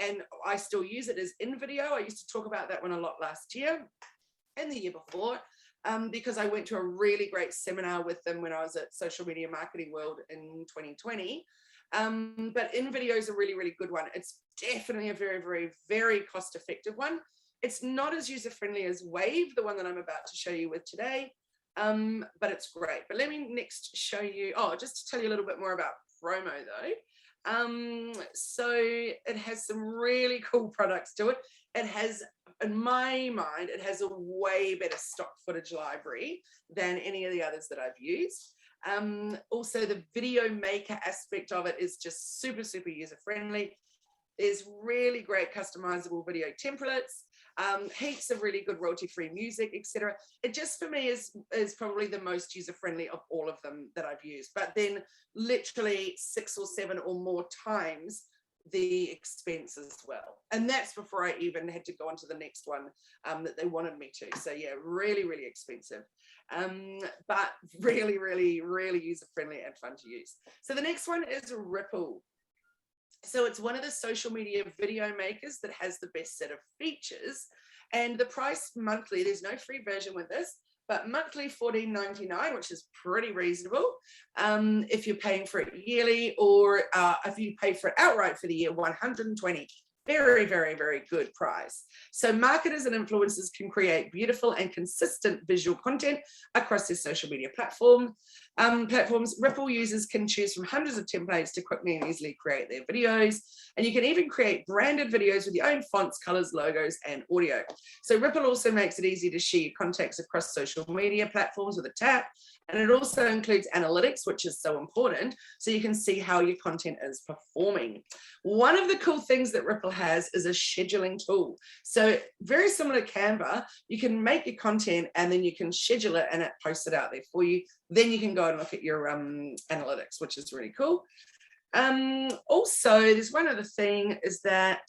I still use it as InVideo. I used to talk about that one a lot last year and the year before, because I went to a really great seminar with them when I was at Social Media Marketing World in 2020. But InVideo is a really, really good one. It's definitely a very, very, very cost-effective one. It's not as user-friendly as Wave, the one that I'm about to show you with today, but it's great. But let me next show you, just to tell you a little bit more about promo though. So it has some really cool products to it. It has, in my mind, it has a way better stock footage library than any of the others that I've used. Also, the video maker aspect of it is just super, super user friendly. There's really great customizable video templates, heaps of really good royalty-free music, etc. It just for me is probably the most user-friendly of all of them that I've used, but then literally 6 or 7 or more times the expense as well. And that's before I even had to go on to the next one that they wanted me to. So yeah, really, really expensive, but really, really, really user-friendly and fun to use. So the next one is Ripple. So it's one of the social media video makers that has the best set of features, and the price monthly, there's no free version with this, but monthly $14.99, which is pretty reasonable if you're paying for it yearly, or if you pay for it outright for the year, $120. Very, very, very good price. So marketers and influencers can create beautiful and consistent visual content across their social media platforms. Ripple users can choose from hundreds of templates to quickly and easily create their videos. And you can even create branded videos with your own fonts, colors, logos, and audio. So Ripple also makes it easy to share your contacts across social media platforms with a tap. And it also includes analytics, which is so important, so you can see how your content is performing. One of the cool things that Ripple has is a scheduling tool. So very similar to Canva, you can make your content and then you can schedule it and it posts it out there for you. Then you can go and look at your analytics, which is really cool. Also, there's one other thing is that,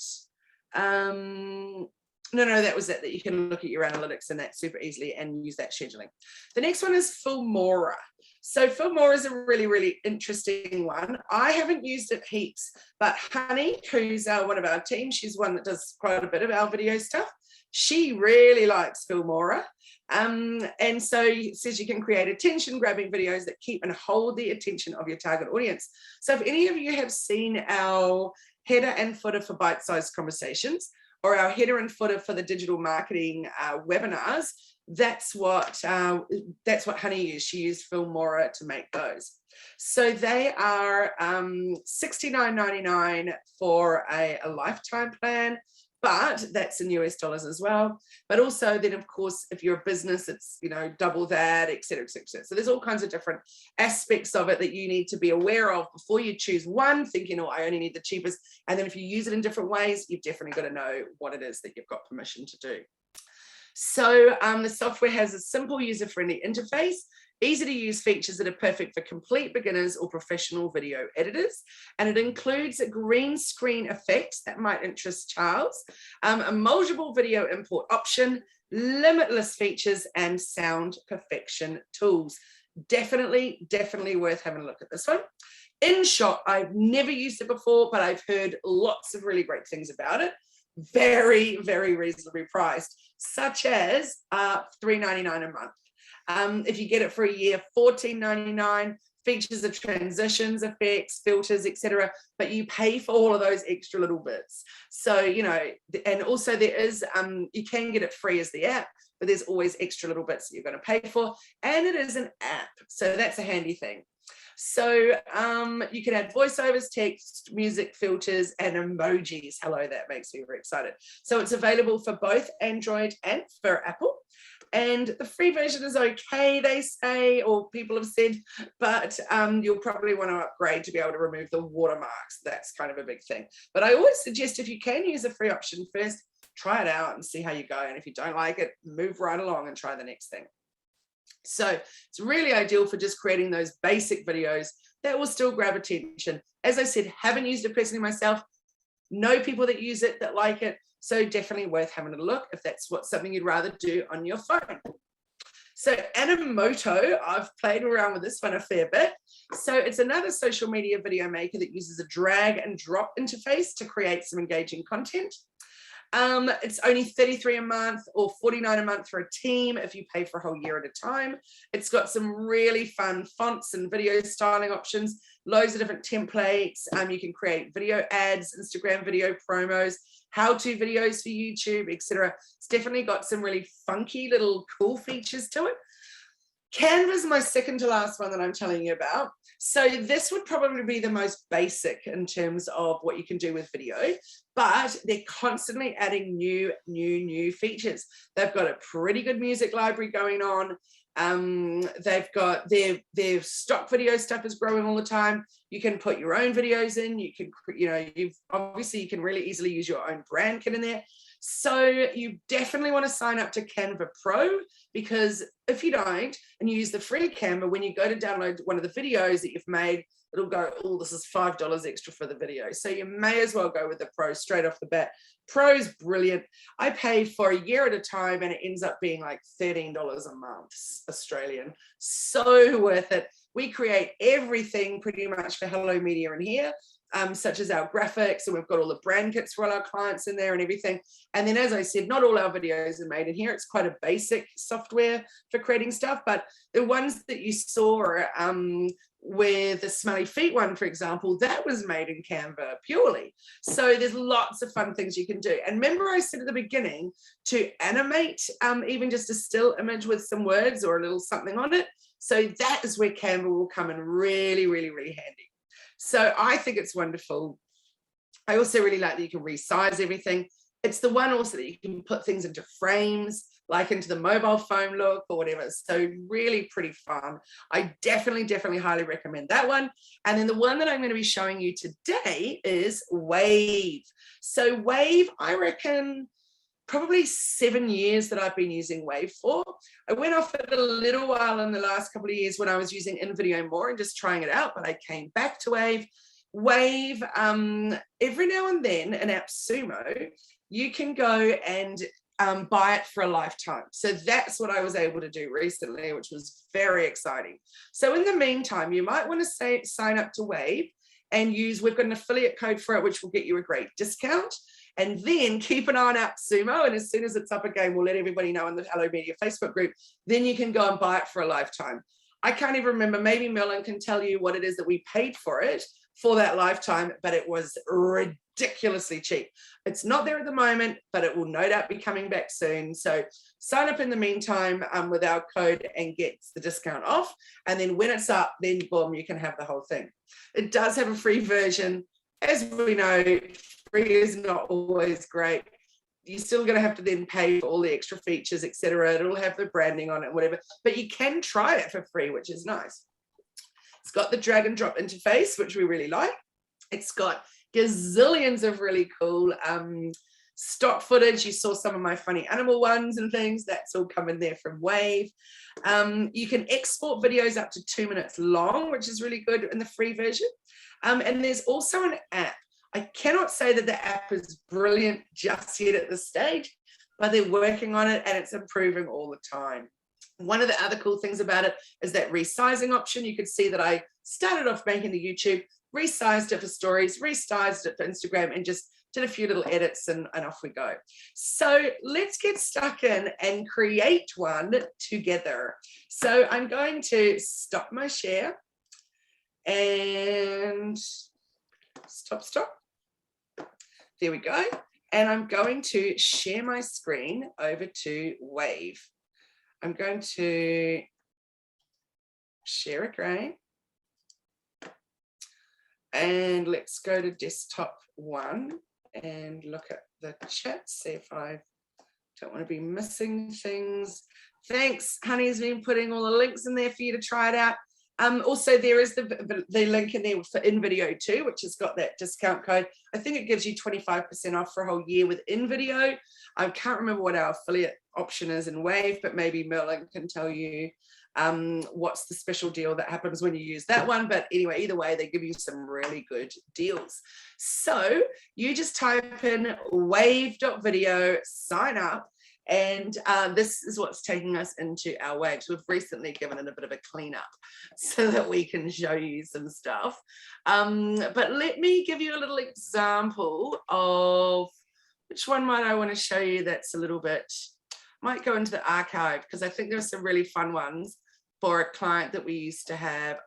that was it, that you can look at your analytics and that super easily and use that scheduling. The next one is Filmora. So Filmora is a really, really interesting one. I haven't used it heaps, but Honey, who's one of our team, she's one that does quite a bit of our video stuff. She really likes Filmora. And so it says you can create attention-grabbing videos that keep and hold the attention of your target audience. So if any of you have seen our header and footer for bite-sized conversations, or our header and footer for the digital marketing webinars, that's what Honey used. She used Filmora to make those. So they are $69.99 for a lifetime plan, but that's in US dollars as well. But also then, of course, if you're a business, it's, you know, double that, et cetera, et cetera, et cetera. So there's all kinds of different aspects of it that you need to be aware of before you choose one, thinking, oh, I only need the cheapest. And then if you use it in different ways, you've definitely got to know what it is that you've got permission to do. So the software has a simple user-friendly interface, easy to use features that are perfect for complete beginners or professional video editors. And it includes a green screen effects that might interest Charles, a multiple video import option, limitless features, and sound perfection tools. Definitely worth having a look at this one. InShot, I've never used it before, but I've heard lots of really great things about it. Very, very reasonably priced, such as $3.99 a month. If you get it for a year, $14.99, features the transitions, effects, filters, etc. But you pay for all of those extra little bits. So, you know, and also there is, you can get it free as the app, but there's always extra little bits that you're going to pay for. And it is an app, so that's a handy thing. So you can add voiceovers, text, music, filters, and emojis. Hello, that makes me very excited. So it's available for both Android and for Apple. And the free version is okay, they say, or people have said, but you'll probably want to upgrade to be able to remove the watermarks. That's kind of a big thing. But I always suggest if you can use a free option first, try it out and see how you go. And if you don't like it, move right along and try the next thing. So it's really ideal for just creating those basic videos that will still grab attention. As I said, haven't used it personally myself, know people that use it, that like it. So definitely worth having a look if that's something you'd rather do on your phone. So Animoto, I've played around with this one a fair bit. So it's another social media video maker that uses a drag and drop interface to create some engaging content. It's only $33 a month or $49 a month for a team if you pay for a whole year at a time. It's got some really fun fonts and video styling options, loads of different templates. You can create video ads, Instagram video promos, how-to videos for YouTube, etc. It's definitely got some really funky little cool features to it. Canva's my second to last one that I'm telling you about. So this would probably be the most basic in terms of what you can do with video, but they're constantly adding new features. They've got a pretty good music library going on. They've got their stock video stuff is growing all the time. You can put your own videos in. You can, you know, you can really easily use your own brand kit in there. So you definitely want to sign up to Canva Pro, because if you don't and you use the free Canva, when you go to download one of the videos that you've made, it'll go, oh, this is $5 extra for the video. So you may as well go with the Pro straight off the bat. Pro's brilliant. I pay for a year at a time and it ends up being like $13 a month Australian. So worth it. We create everything pretty much for Hello Media in here. Such as our graphics, and we've got all the brand kits for all our clients in there and everything. And then, as I said, not all our videos are made in here. It's quite a basic software for creating stuff, but the ones that you saw with the smelly feet one, for example, that was made in Canva purely. So there's lots of fun things you can do. And remember I said at the beginning to animate even just a still image with some words or a little something on it. So that is where Canva will come in really, really, really handy. So I think it's wonderful. I also really like that you can resize everything. It's the one also that you can put things into frames, like into the mobile phone look or whatever. So really pretty fun. I definitely highly recommend that one. And then the one that I'm going to be showing you today is Wave. So Wave, I reckon probably 7 years that I've been using Wave for. I went off it a little while in the last couple of years when I was using InVideo more and just trying it out, but I came back to Wave. Wave, every now and then in AppSumo, you can go and buy it for a lifetime. So that's what I was able to do recently, which was very exciting. So in the meantime, you might want to sign up to Wave and we've got an affiliate code for it, which will get you a great discount. And then keep an eye on AppSumo, and as soon as it's up again, we'll let everybody know in the Hello Media Facebook group. Then you can go and buy it for a lifetime. I can't even remember, maybe Merlin can tell you what it is that we paid for it, for that lifetime, but it was ridiculously cheap. It's not there at the moment, but it will no doubt be coming back soon. So sign up in the meantime with our code and get the discount off. And then when it's up, then boom, you can have the whole thing. It does have a free version. As we know, free is not always great. You're still going to have to then pay for all the extra features, etc. It'll have the branding on it, whatever, but you can try it for free, which is nice. It's got the drag and drop interface, which we really like. It's got gazillions of really cool stock footage. You saw some of my funny animal ones and things. That's all coming there from Wave. You can export videos up to 2 minutes long, which is really good in the free version. And there's also an app. I cannot say that the app is brilliant just yet at this stage, but they're working on it and it's improving all the time. One of the other cool things about it is that resizing option. You could see that I started off making the YouTube, resized it for stories, resized it for Instagram, and just did a few little edits and off we go. So let's get stuck in and create one together. So I'm going to stop my share and stop. There we go. And I'm going to share my screen over to Wave. I'm going to share again. And let's go to desktop 1 and look at the chat, see if I don't want to be missing things. Thanks, Honey's been putting all the links in there for you to try it out. Also, there is the link in there for InVideo too, which has got that discount code. I think it gives you 25% off for a whole year with InVideo. I can't remember what our affiliate option is in Wave, but maybe Merlin can tell you what's the special deal that happens when you use that one. But anyway, either way, they give you some really good deals. So you just type in wave.video, sign up. And this is what's taking us into our Waves. We've recently given it a bit of a cleanup so that we can show you some stuff. But let me give you a little example of which one might I want to show you that's a little bit, might go into the archive because I think there's some really fun ones for a client that we used to have.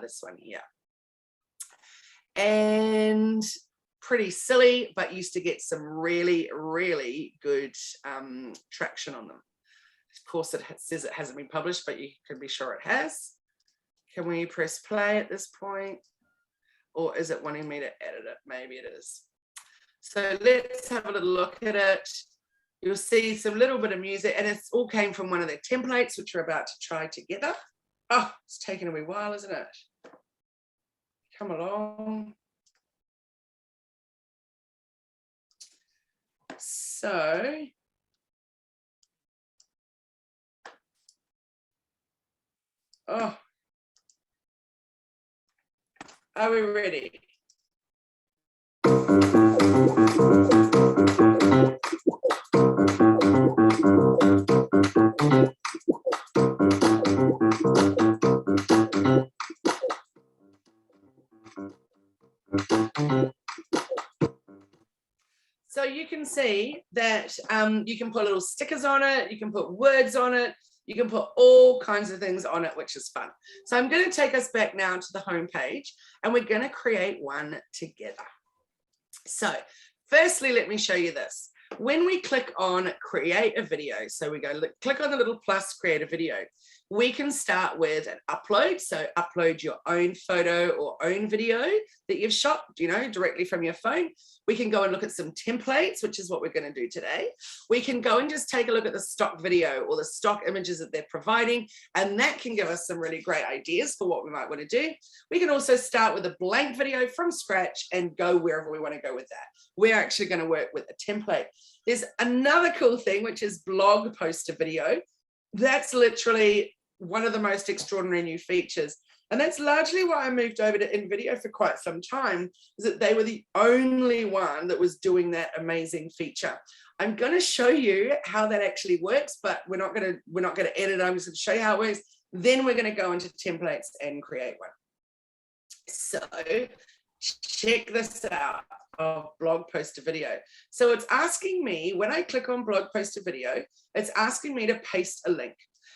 This one here. And pretty silly, but used to get some really, really good traction on them. Of course, it says it hasn't been published, but you can be sure it has. Can we press play at this point? Or is it wanting me to edit it? Maybe it is. So let's have a little look at it. You'll see some little bit of music, and it's all came from one of their templates, which we're about to try together. Oh, it's taken a wee while, isn't it? Come along. So, oh, are we ready? So you can see that you can put little stickers on it, you can put words on it, you can put all kinds of things on it, which is fun. So I'm going to take us back now to the home page and we're going to create one together. So firstly, let me show you this. When we click on create a video, so we go click on the little plus, create a video, we can start with an upload. So upload your own photo or own video that you've shot, you know, directly from your phone. We can go and look at some templates, which is what we're going to do today. We can go and just take a look at the stock video or the stock images that they're providing, and that can give us some really great ideas for what we might want to do. We can also start with a blank video from scratch and go wherever we want to go with that. We're actually going to work with a template. There's another cool thing, which is blog post to video. That's literally one of the most extraordinary new features. And that's largely why I moved over to InVideo for quite some time, is that they were the only one that was doing that amazing feature. I'm going to show you how that actually works, but we're not going to edit. I'm just going to show you how it works. Then we're going to go into templates and create one. So check this out of blog post to video. So it's asking me, when I click on blog post to video, it's asking me to paste a link.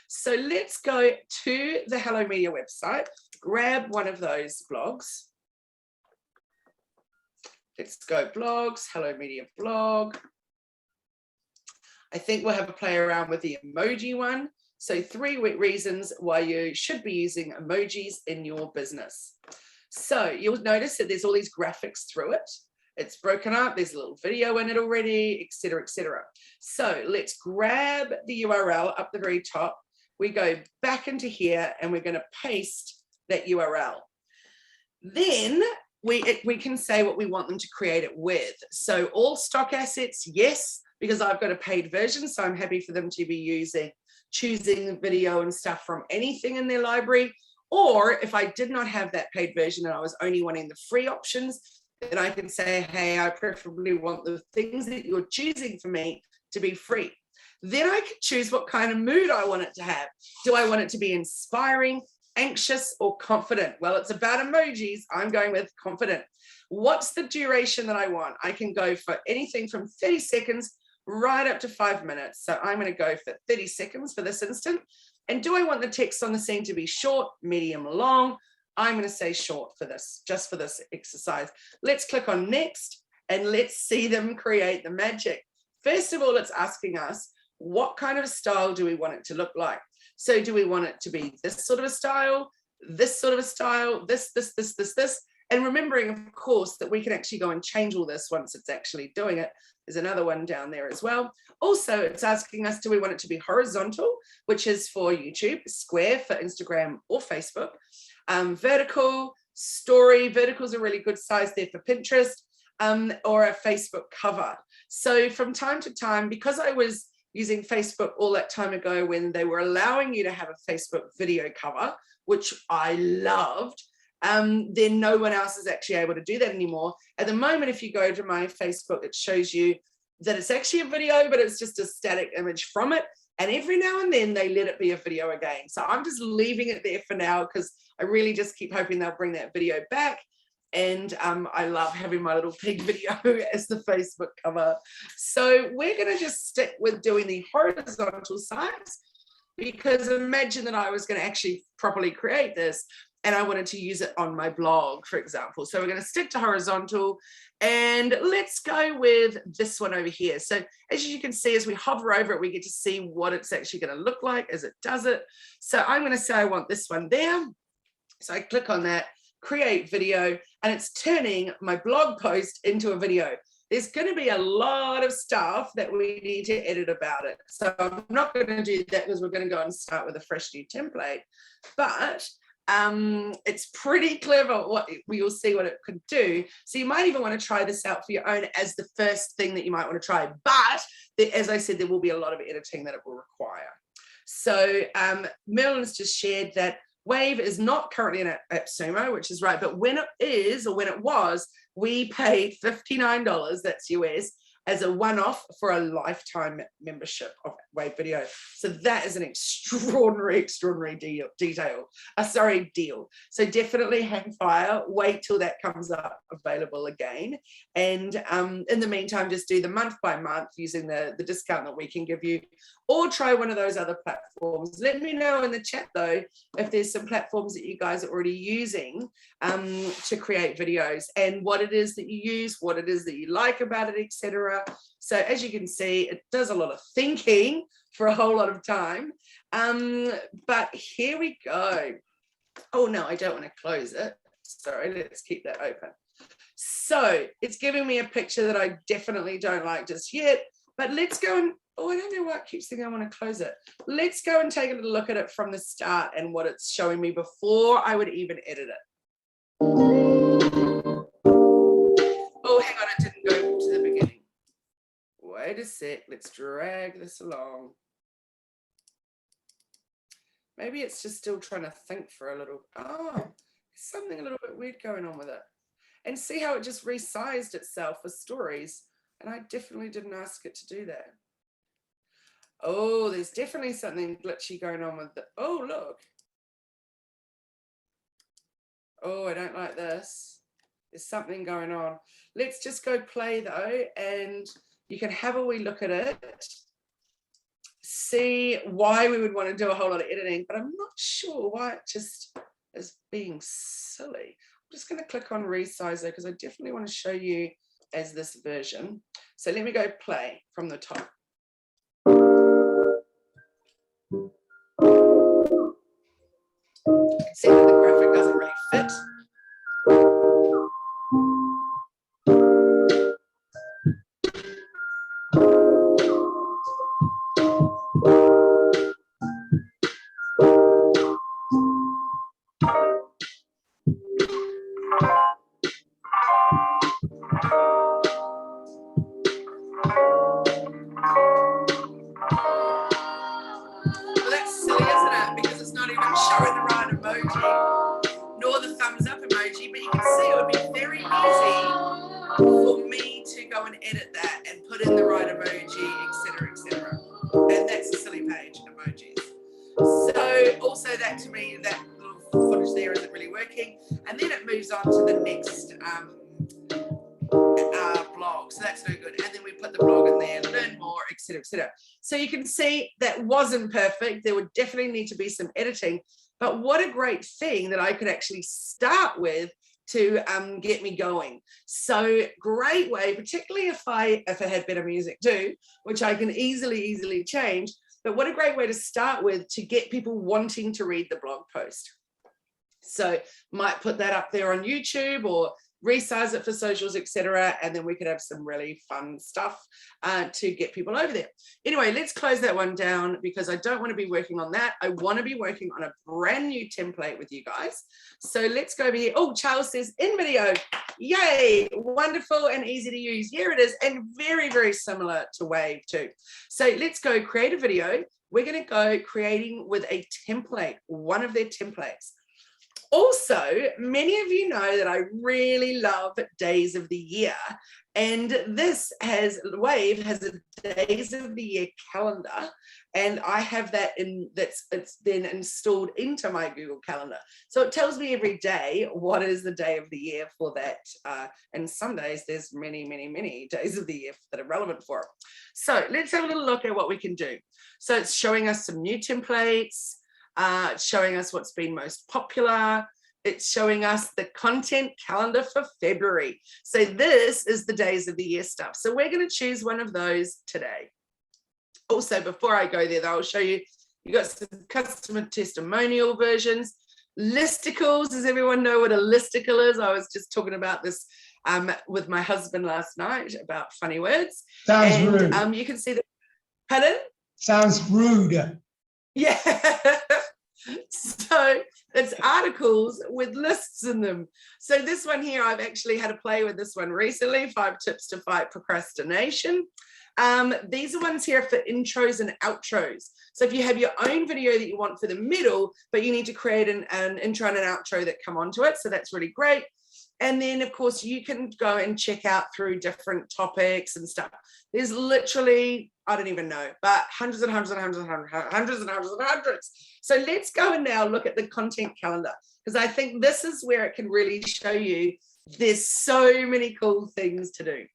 So let's go to the Hello Media website, grab one of those blogs. Let's go blogs, Hello Media blog. I think we'll have a play around with the emoji one. So 3 reasons why you should be using emojis in your business. So you'll notice that there's all these graphics through it. It's broken up, there's a little video in it already, etc., etc. So let's grab the URL up the very top. We go back into here and we're going to paste that URL. Then we can say what we want them to create it with. So all stock assets, yes, because I've got a paid version, so I'm happy for them to be choosing video and stuff from anything in their library. Or if I did not have that paid version and I was only wanting the free options, then I can say, hey, I preferably want the things that you're choosing for me to be free. Then I can choose what kind of mood I want it to have. Do I want it to be inspiring, anxious, or confident? Well, it's about emojis. I'm going with confident. What's the duration that I want? I can go for anything from 30 seconds right up to 5 minutes. So I'm going to go for 30 seconds for this instant. And do I want the text on the scene to be short, medium, long? I'm going to say short for this, just for this exercise. Let's click on next and let's see them create the magic. First of all, it's asking us, what kind of a style do we want it to look like? So do we want it to be this sort of a style, this sort of a style, this, and remembering, of course, that we can actually go and change all this once it's actually doing it. There's another one down there as well. Also, it's asking us, do we want it to be horizontal, which is for YouTube, square for Instagram or Facebook, vertical, story, vertical's a really good size there for Pinterest, or a Facebook cover. So from time to time, because I was using Facebook all that time ago when they were allowing you to have a Facebook video cover, which I loved, then no one else is actually able to do that anymore. At the moment, if you go to my Facebook, it shows you that it's actually a video, but it's just a static image from it. And every now and then they let it be a video again. So I'm just leaving it there for now because I really just keep hoping they'll bring that video back. And I love having my little pig video as the Facebook cover. So we're going to just stick with doing the horizontal size, because imagine that I was going to actually properly create this and I wanted to use it on my blog, for example. So we're going to stick to horizontal, and let's go with this one over here. So as you can see, as we hover over it, we get to see what it's actually going to look like as it does it. So I'm going to say I want this one there. So I click on that, create video, and it's turning my blog post into a video. There's going to be a lot of stuff that we need to edit about it. So I'm not going to do that because we're going to go and start with a fresh new template. But it's pretty clever. You'll see what it could do. So you might even want to try this out for your own as the first thing that you might want to try. But as I said, there will be a lot of editing that it will require. So Merlin's just shared that Wave is not currently in AppSumo, which is right. But when it is, or when it was, we paid $59, that's US, as a one-off for a lifetime membership of Wave Video. So that is an extraordinary deal. So definitely hang fire, wait till that comes up available again. And in the meantime, just do the month by month using the discount that we can give you, or try one of those other platforms. Let me know in the chat though, if there's some platforms that you guys are already using to create videos, and what it is that you use, what it is that you like about it, etc. So as you can see, it does a lot of thinking for a whole lot of time. But here we go. Oh no, I don't want to close it. Sorry, let's keep that open. So it's giving me a picture that I definitely don't like just yet, but let's go and, oh, I don't know why it keeps saying I want to close it. Let's go and take a little look at it from the start and what it's showing me before I would even edit it. Oh, hang on, it didn't go to the beginning. Wait a sec, let's drag this along. Maybe it's just still trying to think for a little. Oh, something a little bit weird going on with it. And see how it just resized itself for stories. And I definitely didn't ask it to do that. Oh, there's definitely something glitchy going on with it. Oh, look. Oh, I don't like this. There's something going on. Let's just go play though, and you can have a wee look at it. See why we would want to do a whole lot of editing, but I'm not sure why it just is being silly. I'm just going to click on resize though, because I definitely want to show you as this version. So let me go play from the top. See that the graphic doesn't really fit. Well, that's silly, isn't it? Because it's not even showing the right emoji, nor the thumbs up emoji, but you can see it would be very easy for me to go and edit that and put in the right emoji, etc., etc. And that's a silly page, emojis. So also that to me, that little footage there isn't really working. And then it moves on to the next blog. So that's no good. And then we put the blog in there, learn more, etc., etc. So you can see that wasn't perfect. There would definitely need to be some editing. But what a great thing that I could actually start with to get me going. So great way, particularly if I had better music too, which I can easily change. But what a great way to start with to get people wanting to read the blog post. So might put that up there on YouTube or resize it for socials, etc. And then we could have some really fun stuff to get people over there. Anyway, let's close that one down because I don't want to be working on that. I want to be working on a brand new template with you guys. So let's go over here. Oh, Charles says in video. Yay, wonderful and easy to use. Here it is, and very similar to Wave too. So let's go create a video. We're going to go creating with a template, one of their templates. Also, many of you know that I really love days of the year, and Wave has a days of the year calendar, and I have that it's then installed into my Google Calendar. So it tells me every day what is the day of the year for that, and some days there's many days of the year that are relevant for it. So let's have a little look at what we can do. So it's showing us some new templates. It's showing us what's been most popular. It's showing us the content calendar for February. So this is the days of the year stuff. So we're going to choose one of those today. Also, before I go there, I'll show you, you got some customer testimonial versions. Listicles, does everyone know what a listicle is? I was just talking about this with my husband last night about funny words. Sounds rude. You can see that. Pardon? Sounds rude. Yeah. So it's articles with lists in them. So this one here, I've actually had to play with this one recently, 5 tips to fight procrastination. These are ones here for intros and outros. So if you have your own video that you want for the middle, but you need to create an intro and an outro that come onto it. So that's really great. And then, of course, you can go and check out through different topics and stuff. There's literally, I don't even know, but hundreds. So let's go and now look at the content calendar, because I think this is where it can really show you there's so many cool things to do.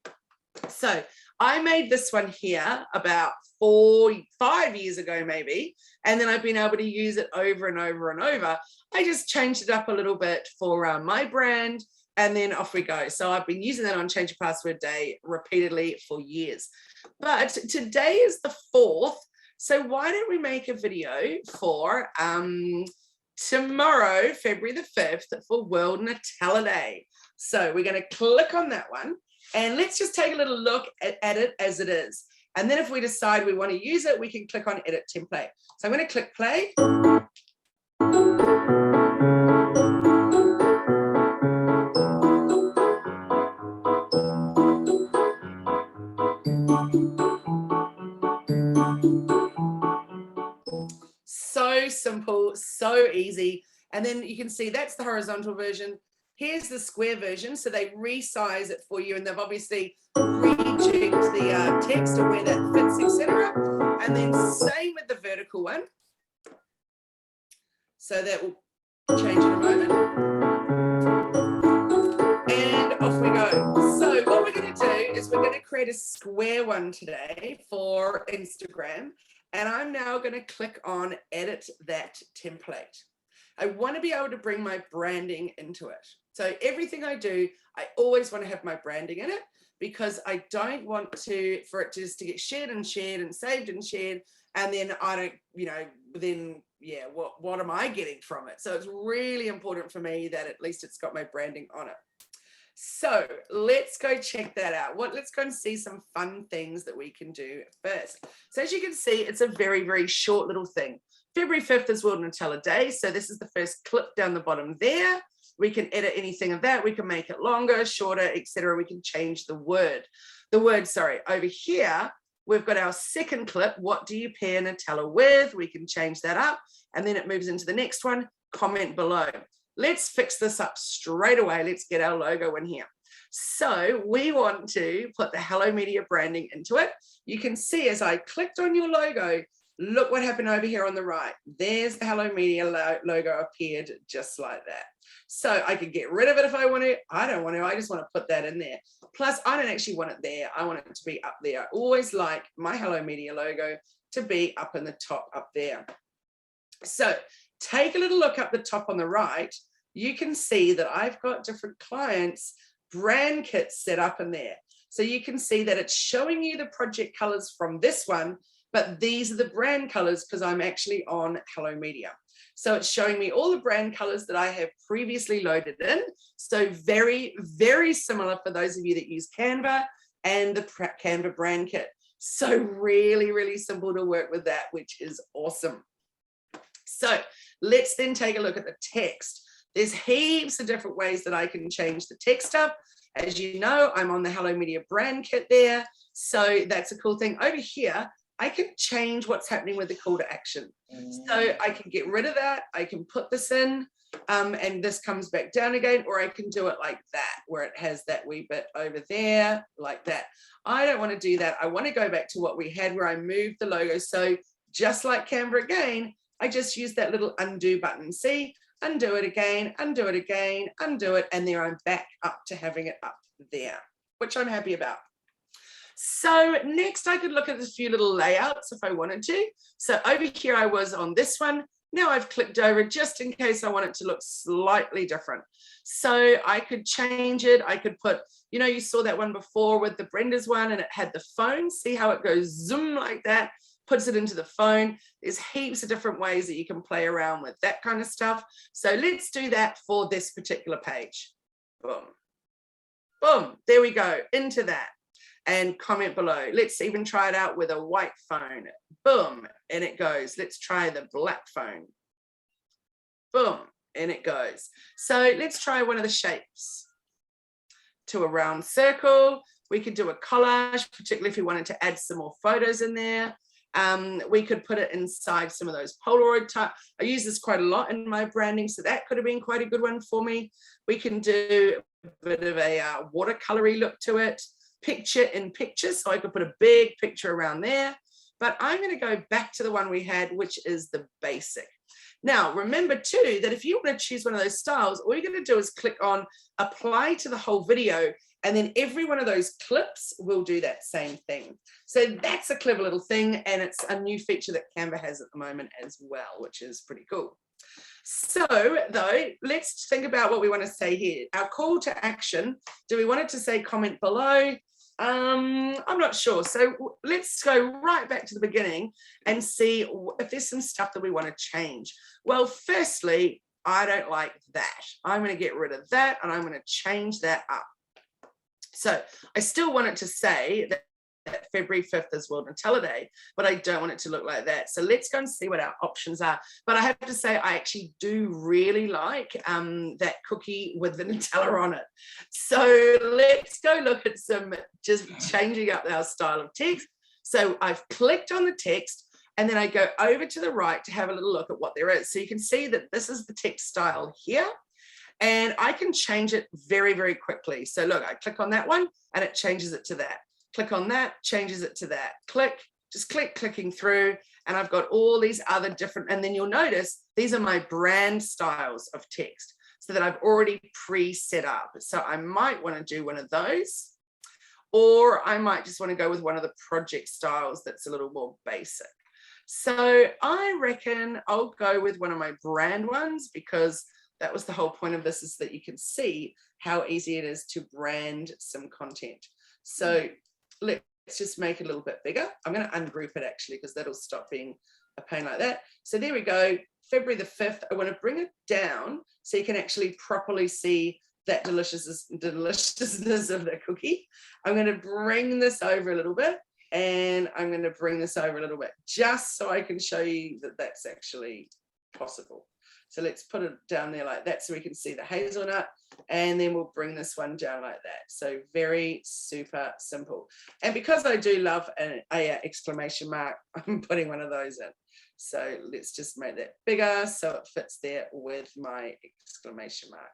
So I made this one here about 5 years ago, maybe, and then I've been able to use it over and over. I just changed it up a little bit for my brand. And then off we go. So I've been using that on Change Your Password Day repeatedly for years. But today is the 4th. So why don't we make a video for tomorrow, February the 5th, for World Nutella Day. So we're going to click on that one. And let's just take a little look at it as it is. And then if we decide we want to use it, we can click on Edit Template. So I'm going to click play. So simple, so easy. And then you can see that's the horizontal version. Here's the square version. So they resize it for you, and they've obviously rejigged the text to where that fits, etc. And then same with the vertical one. So that will change in a moment. And off we go. So what we're going to do is we're going to create a square one today for Instagram. And I'm now going to click on Edit That Template. I want to be able to bring my branding into it. So everything I do, I always want to have my branding in it, because I don't want for it just to get shared and saved and shared. And then I don't, then yeah, what am I getting from it? So it's really important for me that at least it's got my branding on it. So let's go check that out. Let's go and see some fun things that we can do first. So as you can see, it's a very, very short little thing. February 5th is World Nutella Day. So this is the first clip down the bottom there. We can edit anything of that. We can make it longer, shorter, etc. We can change the word. Over here, we've got our second clip. What do you pair Nutella with? We can change that up. And then it moves into the next one, comment below. Let's fix this up straight away. Let's get our logo in here. So we want to put the Hello Media branding into it. You can see as I clicked on your logo, look what happened over here on the right. There's the Hello Media logo appeared just like that. So I could get rid of it if I want to. I don't want to. I just want to put that in there. Plus, I don't actually want it there. I want it to be up there. I always like my Hello Media logo to be up in the top up there. So take a little look up the top on the right. You can see that I've got different clients' brand kits set up in there. So you can see that it's showing you the project colors from this one, but these are the brand colors because I'm actually on Hello Media. So it's showing me all the brand colors that I have previously loaded in. So very, very similar for those of you that use Canva and the Canva brand kit. So really, really simple to work with that, which is awesome. So let's then take a look at the text. There's heaps of different ways that I can change the text up. As you know, I'm on the Hello Media brand kit there. So that's a cool thing. Over here, I can change what's happening with the call to action. So I can get rid of that. I can put this in and this comes back down again, or I can do it like that, where it has that wee bit over there like that. I don't want to do that. I want to go back to what we had where I moved the logo. So just like Canva again, I just use that little undo button. See, undo it again, undo it again, undo it. And there I'm back up to having it up there, which I'm happy about. So next I could look at a few little layouts if I wanted to. So over here I was on this one. Now I've clicked over just in case I want it to look slightly different. So I could change it. I could put, you saw that one before with the Brenda's one and it had the phone. See how it goes zoom like that, puts it into the phone. There's heaps of different ways that you can play around with that kind of stuff. So let's do that for this particular page. Boom. Boom. There we go. Into that. And comment below. Let's even try it out with a white phone. Boom, and it goes. Let's try the black phone. Boom, and it goes. So let's try one of the shapes. To a round circle. We could do a collage, particularly if you wanted to add some more photos in there. We could put it inside some of those Polaroid type. I use this quite a lot in my branding, so that could have been quite a good one for me. We can do a bit of a watercolory look to it. Picture in picture, so I could put a big picture around there, but I'm going to go back to the one we had, which is the basic. Now remember too that if you want to choose one of those styles, all you're going to do is click on apply to the whole video, and then every one of those clips will do that same thing. So that's a clever little thing, and it's a new feature that Canva has at the moment as well, which is pretty cool. So though, let's think about what we want to say here. Our call to action, do we want it to say comment below? I'm not sure. So let's go right back to the beginning and see if there's some stuff that we want to change. Well, firstly, I don't like that. I'm going to get rid of that and I'm going to change that up. So I still want it to say that February 5th is World Nutella Day, but I don't want it to look like that. So let's go and see what our options are. But I have to say, I actually do really like that cookie with the Nutella on it. So let's go look at some, just changing up our style of text. So I've clicked on the text and then I go over to the right to have a little look at what there is. So you can see that this is the text style here. And I can change it very, very quickly. So look, I click on that one and it changes it to that. Click on that, changes it to that. Click, just clicking through, and I've got all these other different, and then you'll notice these are my brand styles of text so that I've already pre-set up. So I might want to do one of those, or I might just want to go with one of the project styles that's a little more basic. So I reckon I'll go with one of my brand ones because That was the whole point of this, is that you can see how easy it is to brand some content. So let's just make it a little bit bigger. I'm going to ungroup it actually, because that'll stop being a pain like that. So there we go. February the 5th. I want to bring it down so you can actually properly see that deliciousness of the cookie. I'm going to bring this over a little bit, and I'm going to bring this over a little bit, just so I can show you that that's actually possible. So let's put it down there like that so we can see the hazelnut, and then we'll bring this one down like that. So very super simple. And because I do love an exclamation mark, I'm putting one of those in. So let's just make that bigger so it fits there with my exclamation mark.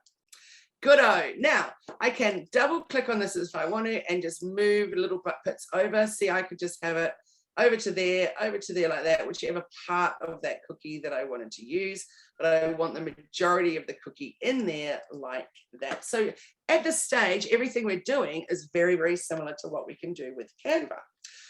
Good-o. Now I can double click on this if I want to and just move little bits over. See, I could just have it over to there like that, whichever part of that cookie that I wanted to use, but I want the majority of the cookie in there like that. So at this stage, everything we're doing is very, very similar to what we can do with Canva.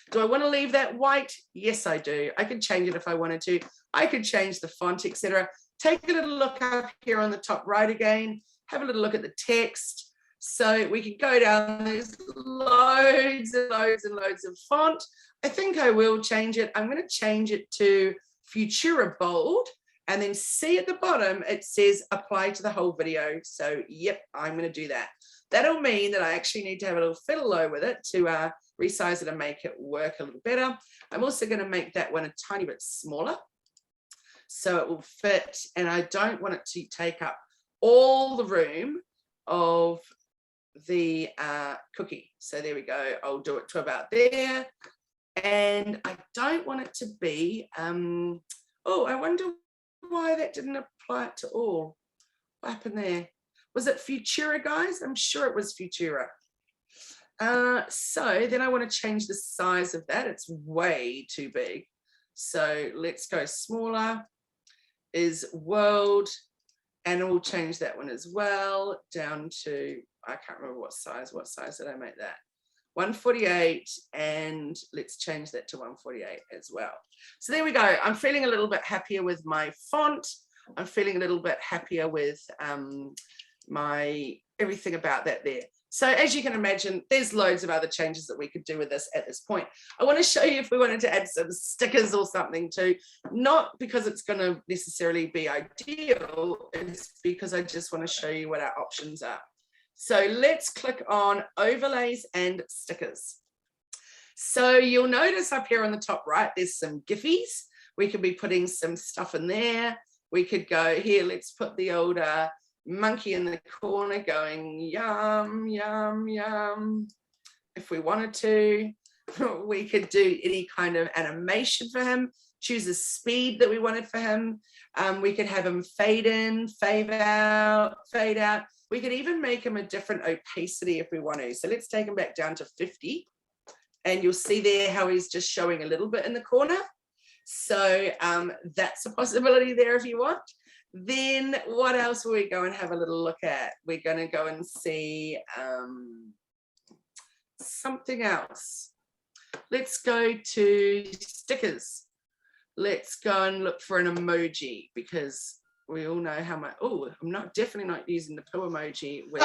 Do I want to leave that white? Yes, I do. I could change it if I wanted to. I could change the font, etc. Take a little look up here on the top right again. Have a little look at the text. So we can go down, there's loads and loads and loads of font. I think I will change it. I'm going to change it to Futura Bold, and then see at the bottom, it says apply to the whole video. So yep, I'm going to do that. That'll mean that I actually need to have a little fiddle with it to resize it and make it work a little better. I'm also going to make that one a tiny bit smaller so it will fit, and I don't want it to take up all the room of the cookie. So there we go. I'll do it to about there. And I don't want it to be, oh, I wonder why that didn't apply it to all. What happened there? Was it Futura, guys? I'm sure it was Futura. So then I want to change the size of that. It's way too big. So let's go smaller, is world, and we'll change that one as well down to, I can't remember what size did I make that? 148, and let's change that to 148 as well. So there we go. I'm feeling a little bit happier with my font. I'm feeling a little bit happier with my everything about that there. So as you can imagine, there's loads of other changes that we could do with this at this point. I want to show you if we wanted to add some stickers or something too, not because it's going to necessarily be ideal, it's because I just want to show you what our options are. So let's click on overlays and stickers. So you'll notice up here on the top right, there's some giffies. We could be putting some stuff in there. We could go here, let's put the old monkey in the corner going yum, yum, yum. If we wanted to, we could do any kind of animation for him, choose a speed that we wanted for him. We could have him fade in, fade out, fade out. We could even make him a different opacity if we want to. So let's take him back down to 50. And you'll see there how he's just showing a little bit in the corner. So that's a possibility there if you want. Then what else will we go and have a little look at? We're going to go and see something else. Let's go to stickers. Let's go and look for an emoji, because we all know how much, oh, I'm definitely not using the poo emoji with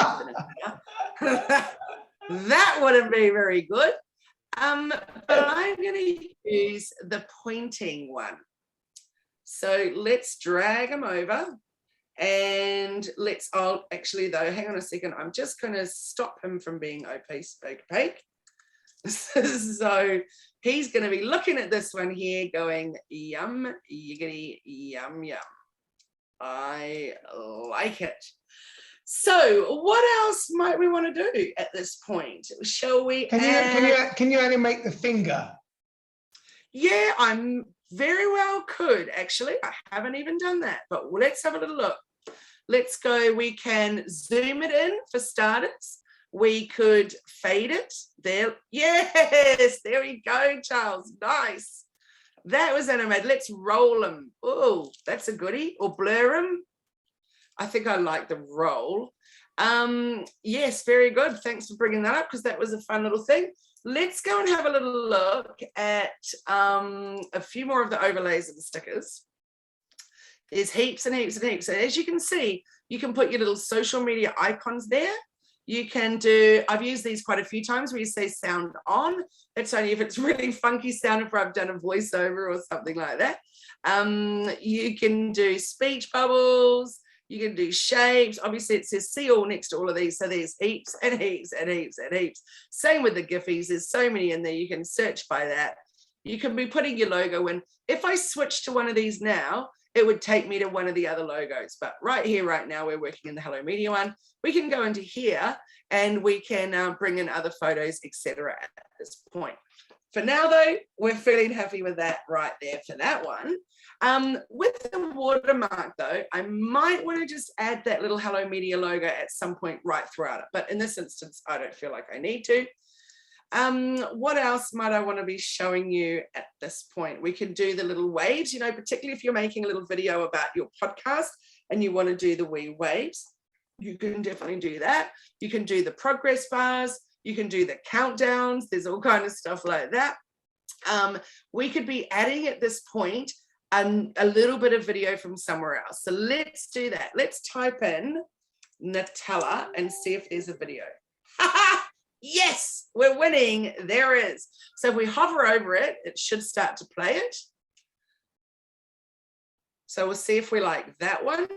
that wouldn't be very good. But I'm going to use the pointing one. So let's drag them over, and actually though, hang on a second. I'm just going to stop him from being opaque. So he's going to be looking at this one here going, yum, yiggity, yum, yum. I like it. So what else might we want to do at this point? Shall we can you animate the finger? Yeah, I'm very well could actually. I haven't even done that, but let's have a little look. Let's go. We can zoom it in for starters. We could fade it there. Yes, there we go, Charles. Nice. That was animated. Let's roll them. Oh, that's a goodie. Or blur them. I think I like the roll. Yes, very good. Thanks for bringing that up, because that was a fun little thing. Let's go and have a little look at a few more of the overlays and stickers. There's heaps and heaps and heaps. And as you can see, you can put your little social media icons there. You can do, I've used these quite a few times where you say sound on. It's only if it's really funky sound, if I've done a voiceover or something like that. You can do speech bubbles. You can do shapes. Obviously, it says see all next to all of these. So there's heaps and heaps and heaps and heaps. Same with the Giphies. There's so many in there. You can search by that. You can be putting your logo in. If I switch to one of these now, it would take me to one of the other logos. But right here, right now, we're working in the Hello Media one. We can go into here and we can bring in other photos, etc. at this point. For now, though, we're feeling happy with that right there for that one. With the watermark, though, I might want to just add that little Hello Media logo at some point right throughout it. But in this instance, I don't feel like I need to. What else might I want to be showing you at this point? We can do the little waves, you know, particularly if you're making a little video about your podcast and you want to do the wee waves. You can definitely do that. You can do the progress bars. You can do the countdowns. There's all kind of stuff like that. We could be adding at this point a little bit of video from somewhere else. So let's do that. Let's type in Nutella and see if there's a video. Yes, we're winning. There is. So if we hover over it, it should start to play it. So we'll see if we like that one.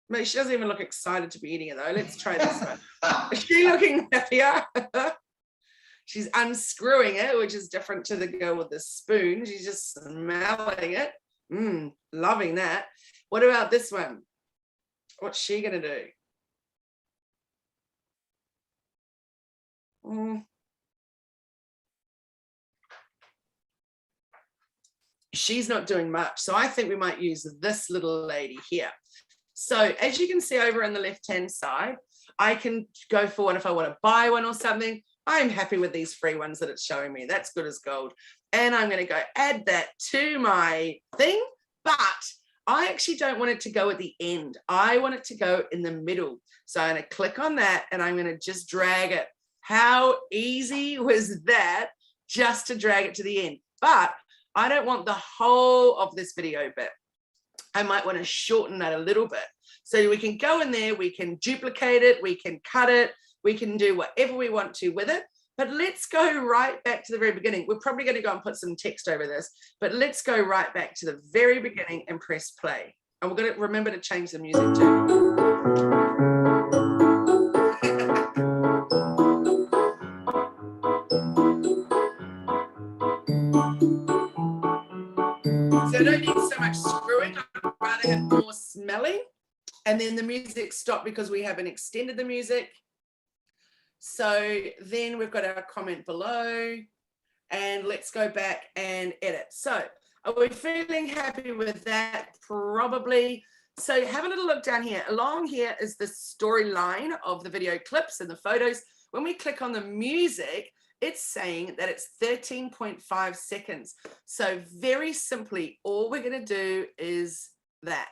Maybe she doesn't even look excited to be eating it though. Let's try this one. Is she looking happier? She's unscrewing it, which is different to the girl with the spoon. She's just smelling it. Loving that. What about this one? What's she gonna do? She's not doing much. So I think we might use this little lady here. So as you can see over on the left-hand side, I can go for one if I want to buy one or something. I'm happy with these free ones that it's showing me. That's good as gold. And I'm going to go add that to my thing. But I actually don't want it to go at the end. I want it to go in the middle. So I'm going to click on that and I'm going to just drag it. How easy was that just to drag it to the end? But I don't want the whole of this video bit. I might want to shorten that a little bit. So we can go in there, we can duplicate it, we can cut it, we can do whatever we want to with it. But let's go right back to the very beginning. We're probably going to go and put some text over this, but let's go right back to the very beginning and press play. And we're going to remember to change the music too. So I don't need so much screwing. I'd rather have more smelling. And then the music stopped because we haven't extended the music. So then we've got our comment below. And let's go back and edit. So are we feeling happy with that? Probably. So have a little look down here. Along here is the storyline of the video clips and the photos. When we click on the music, it's saying that it's 13.5 seconds. So very simply, all we're going to do is that.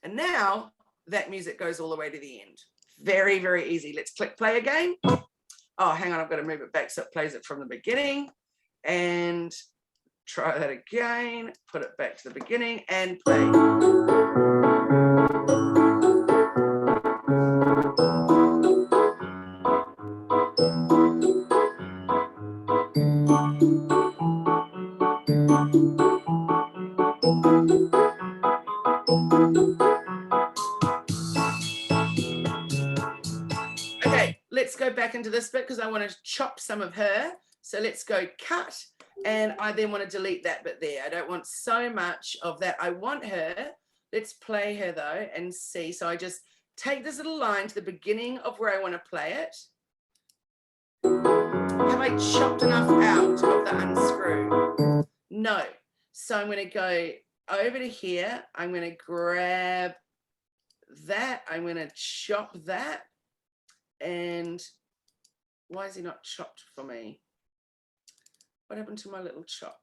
And now that music goes all the way to the end. Very, very easy. Let's click play again. Oh, hang on. I've got to move it back so it plays it from the beginning. And try that again. Put it back to the beginning and play. Okay, let's go back into this bit because I want to chop some of her. So let's go cut, and I then want to delete that bit there. I don't want so much of that. I want her. Let's play her though and see. So I just take this little line to the beginning of where I want to play it. Have I chopped enough out of the unscrew? No. So I'm going to go over to here. I'm going to grab that. I'm going to chop that. And why is he not chopped for me? What happened to my little chop?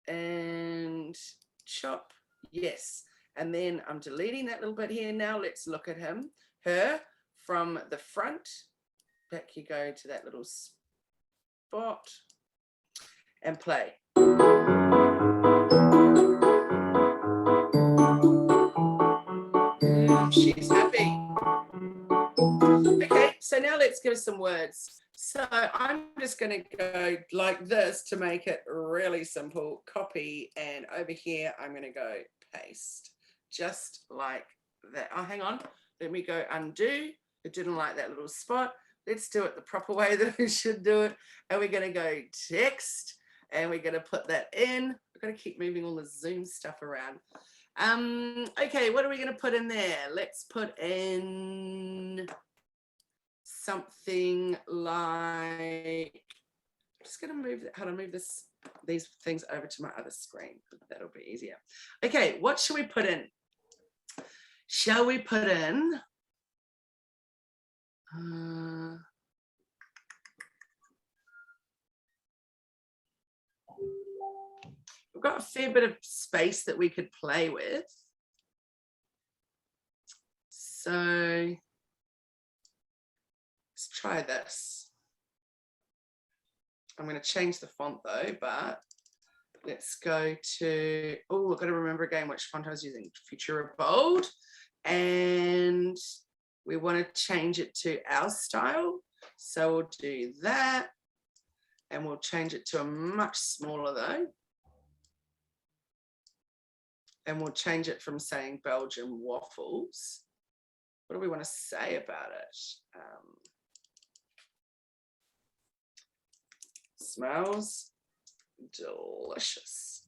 And chop, yes. And then I'm deleting that little bit here. Now let's look at her from the front back you go to that little spot and play. She's happy. Okay, so now let's give some words. So I'm just going to go like this to make it really simple. Copy, and over here I'm going to go paste, just like that. Oh, hang on. Let me go undo. It didn't like that little spot. Let's do it the proper way that we should do it. And we're going to go text, and we're going to put that in. I've got to keep moving all the Zoom stuff around. Okay, what are we going to put in there? Let's put in something like, I'm just going to move how to move these things over to my other screen. That'll be easier. Okay, what should we put in? Shall we put in we've got a fair bit of space that we could play with. So let's try this. I'm going to change the font though, but let's go to, oh, I've got to remember again which font I was using, Futura Bold. And we want to change it to our style. So we'll do that. And we'll change it to a much smaller though. And we'll change it from saying Belgian waffles. What do we want to say about it? Smells delicious.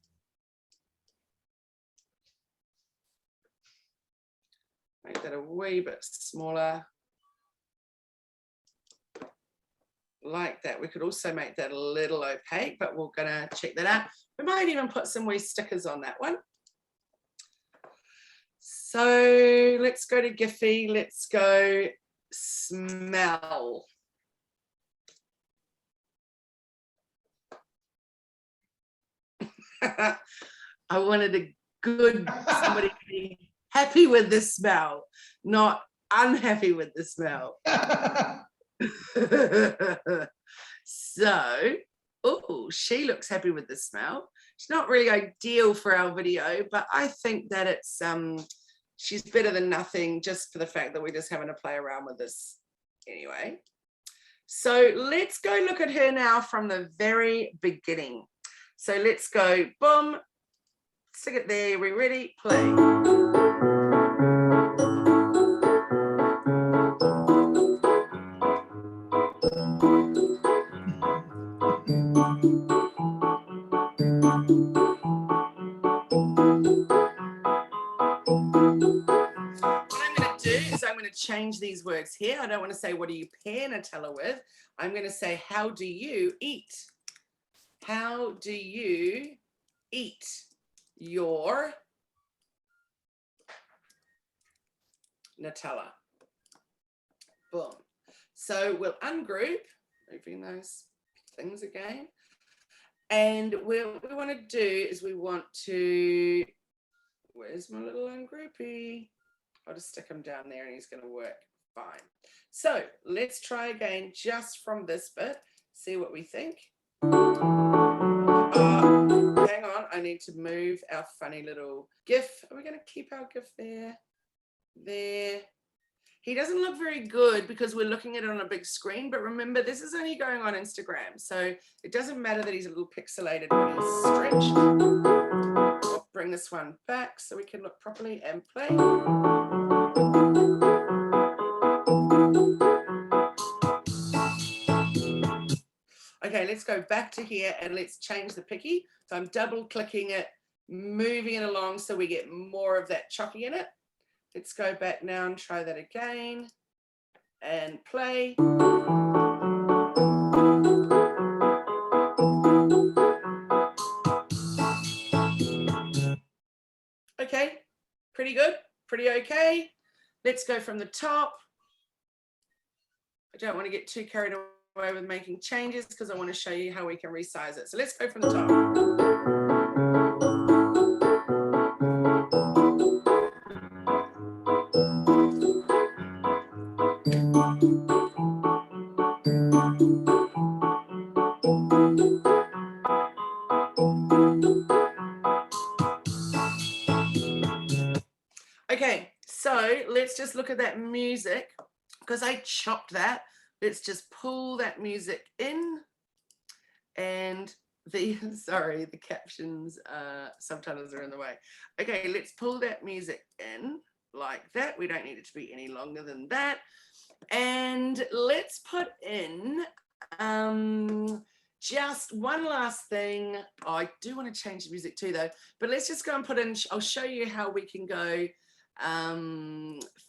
Make that a wee bit smaller. Like that. We could also make that a little opaque, but we're gonna check that out. We might even put some wee stickers on that one. So let's go to Giphy. Let's go smell. I wanted a good somebody to be happy with the smell, not unhappy with the smell. So, oh, she looks happy with the smell. It's not really ideal for our video, but I think that it's she's better than nothing, just for the fact that we're just having to play around with this anyway. So let's go look at her now from the very beginning. So let's go, boom, stick it there. We ready? Play. I'm going to change these words here. I don't want to say, what do you pair Nutella with? I'm going to say, how do you eat? How do you eat your Nutella? Boom. So we'll ungroup, moving those things again. And what we want to do is we want to, where's my little ungroupy? I'll just stick him down there and he's going to work fine. So let's try again just from this bit, see what we think. Hang on, I need to move our funny little GIF. Are we going to keep our GIF there? There. He doesn't look very good because we're looking at it on a big screen, but remember, this is only going on Instagram, so it doesn't matter that he's a little pixelated when he's stretched. I'll bring this one back so we can look properly and play. Okay, let's go back to here and let's change the picky. So I'm double clicking it, moving it along so we get more of that chalky in it. Let's go back now and try that again and play. Okay, pretty good, pretty okay. Let's go from the top. I don't want to get too carried away with making changes because I want to show you how we can resize it. So let's go from the top. let's just look at that music, because I chopped that. Let's just pull that music in, and sorry, the captions subtitles are in the way. Okay, let's pull that music in like that. We don't need it to be any longer than that. And let's put in just one last thing. Oh, I do want to change the music too though, but let's just go and put in, I'll show you how we can go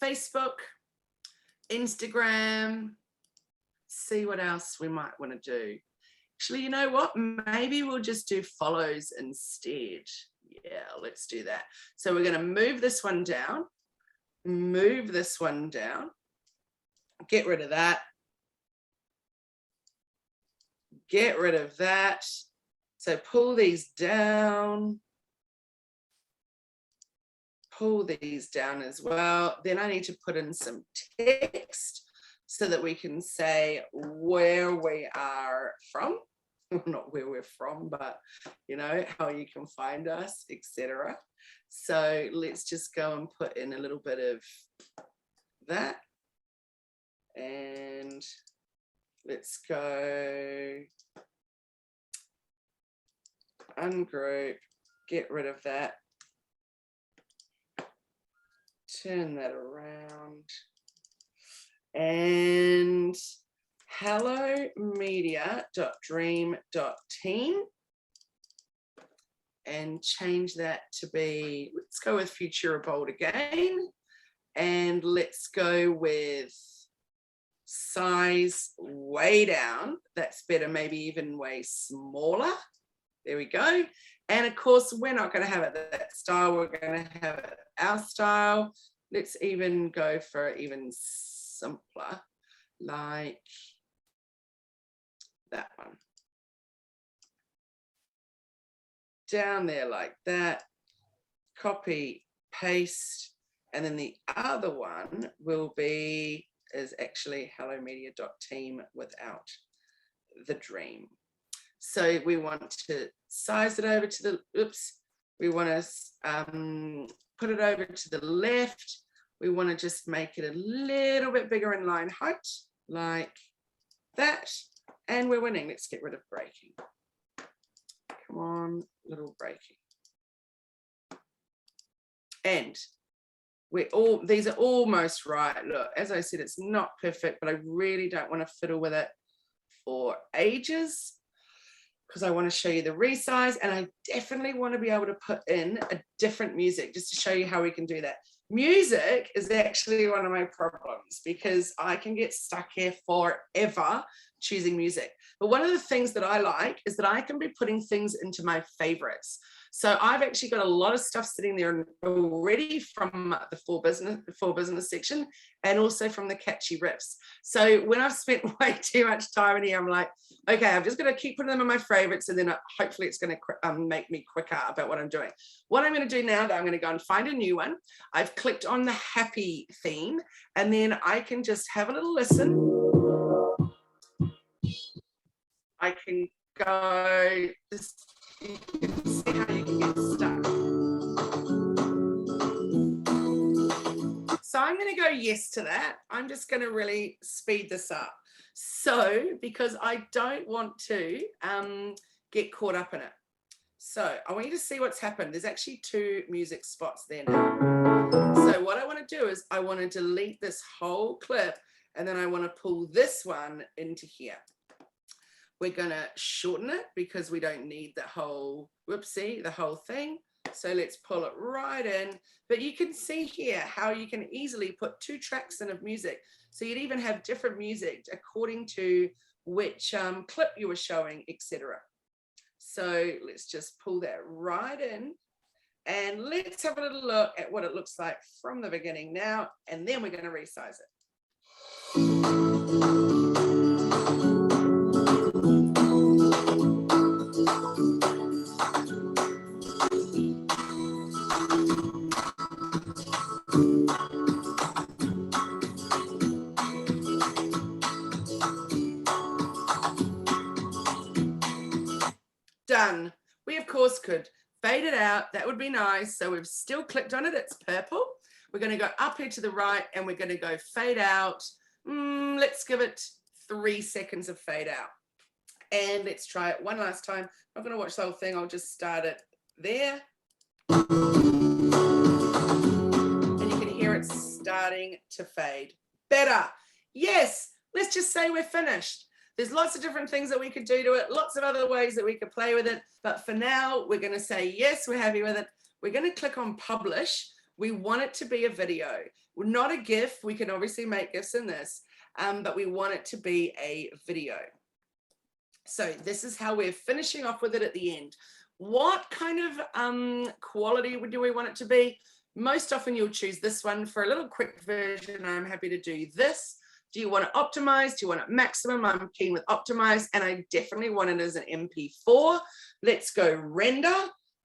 Facebook, Instagram, see what else we might want to do. Actually, you know what? Maybe we'll just do follows instead. Yeah, let's do that. So we're going to move this one down, get rid of that, get rid of that. So pull these down, pull these down as well. Then I need to put in some text so that we can say where we are from. Not where we're from, but you know, how you can find us, etc. So let's just go and put in a little bit of that. And let's go ungroup, get rid of that, turn that around, and hellomedia.dream.team, and change that to be, let's go with Futura Bold again, and let's go with size way down. That's better, maybe even way smaller. There we go. And of course, we're not going to have it that style. We're going to have it our style. Let's even go for even simpler, like that one. Down there like that. Copy, paste. And then the other one will be, is actually hellomedia.team without the dream. So we want to size it over to the, we want to put it over to the left. We want to just make it a little bit bigger in line height, like that. And we're winning. Let's get rid of breaking. Come on, little breaking. And these are almost right. Look, as I said, it's not perfect, but I really don't want to fiddle with it for ages, because I want to show you the resize, and I definitely want to be able to put in a different music just to show you how we can do that. Music is actually one of my problems, because I can get stuck here forever choosing music. But one of the things that I like is that I can be putting things into my favorites. So I've actually got a lot of stuff sitting there already from the for business section, and also from the catchy riffs. So when I've spent way too much time in here, I'm like, okay, I'm just going to keep putting them in my favorites, and then hopefully it's going to make me quicker about what I'm doing. What I'm going to do now, that I'm going to go and find a new one. I've clicked on the happy theme, and then I can just have a little listen. I can go, just, you can see how you can get stuck. So I'm going to go yes to that. I'm just going to really speed this up. So, because I don't want to get caught up in it. So I want you to see what's happened. There's actually 2 music spots there now. So what I want to do is I want to delete this whole clip, and then I want to pull this one into here. We're going to shorten it because we don't need the whole, the whole thing. So let's pull it right in. But you can see here how you can easily put 2 tracks in of music. So you'd even have different music according to which clip you were showing, etc. So let's just pull that right in. And let's have a little look at what it looks like from the beginning now. And then we're going to resize it. Done. We of course could fade it out. That would be nice. So we've still clicked on it. It's purple. We're going to go up here to the right and we're going to go fade out. Let's give it 3 seconds of fade out. And let's try it one last time. I'm not going to watch the whole thing. I'll just start it there. And you can hear it starting to fade. Better. Yes. Let's just say we're finished. There's lots of different things that we could do to it, lots of other ways that we could play with it. But for now, we're going to say, yes, we're happy with it. We're going to click on publish. We want it to be a video. We're not a GIF. We can obviously make GIFs in this, but we want it to be a video. So this is how we're finishing off with it at the end. What kind of quality do we want it to be? Most often you'll choose this one. For a little quick version, I'm happy to do this. Do you want it optimized? Do you want it maximum? I'm keen with optimized, and I definitely want it as an MP4. Let's go render.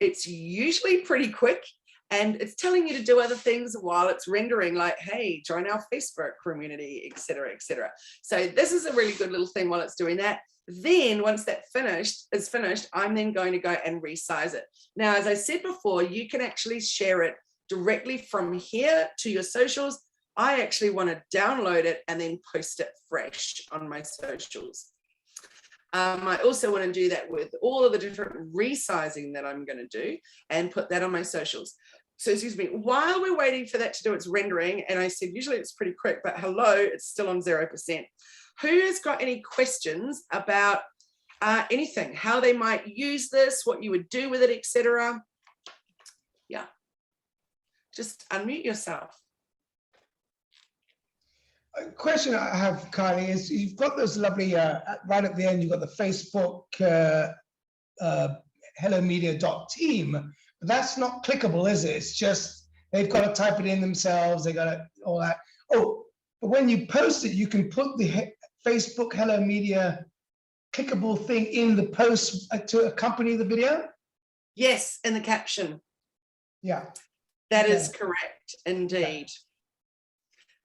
It's usually pretty quick, and it's telling you to do other things while it's rendering, like, hey, join our Facebook community, etc., etc. So this is a really good little thing while it's doing that. Then once that is finished, I'm then going to go and resize it. Now, as I said before, you can actually share it directly from here to your socials. I actually want to download it and then post it fresh on my socials. I also want to do that with all of the different resizing that I'm going to do and put that on my socials. So, excuse me, while we're waiting for that to do its rendering, and I said usually it's pretty quick, but hello, it's still on 0%. Who has got any questions about anything, how they might use this, what you would do with it, etc.? Yeah, just unmute yourself. A question I have, Kylie, is you've got those lovely, right at the end, you've got the Facebook hellomedia.team, but that's not clickable, is it? It's just, they've got to type it in themselves, they got to, all that. Oh, but when you post it, you can put the Facebook Hello Media clickable thing in the post to accompany the video? Yes, in the caption. Yeah. That is correct, indeed. Yeah.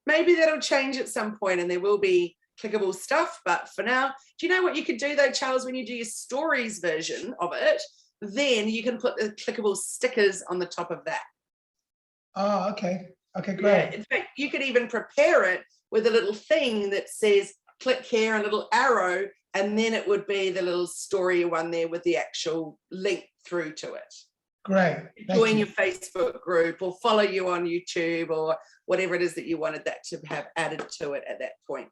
Maybe that'll change at some point and there will be clickable stuff, but for now, do you know what you could do though, Charles, when you do your stories version of it, then you can put the clickable stickers on the top of that. Oh, okay. Okay, great. Yeah, in fact, you could even prepare it with a little thing that says click here, a little arrow, and then it would be the little story one there with the actual link through to it. Great. Join your Facebook group or follow you on YouTube or whatever it is that you wanted that to have added to it at that point.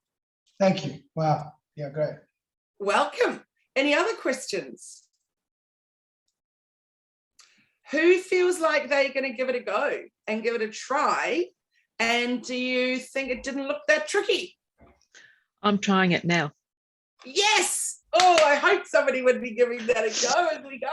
Thank you. Wow. Yeah, great. Welcome. Any other questions? Who feels like they're going to give it a go and give it a try? And do you think it didn't look that tricky? I'm trying it now. Yes. Oh, I hope somebody would be giving that a go as we go.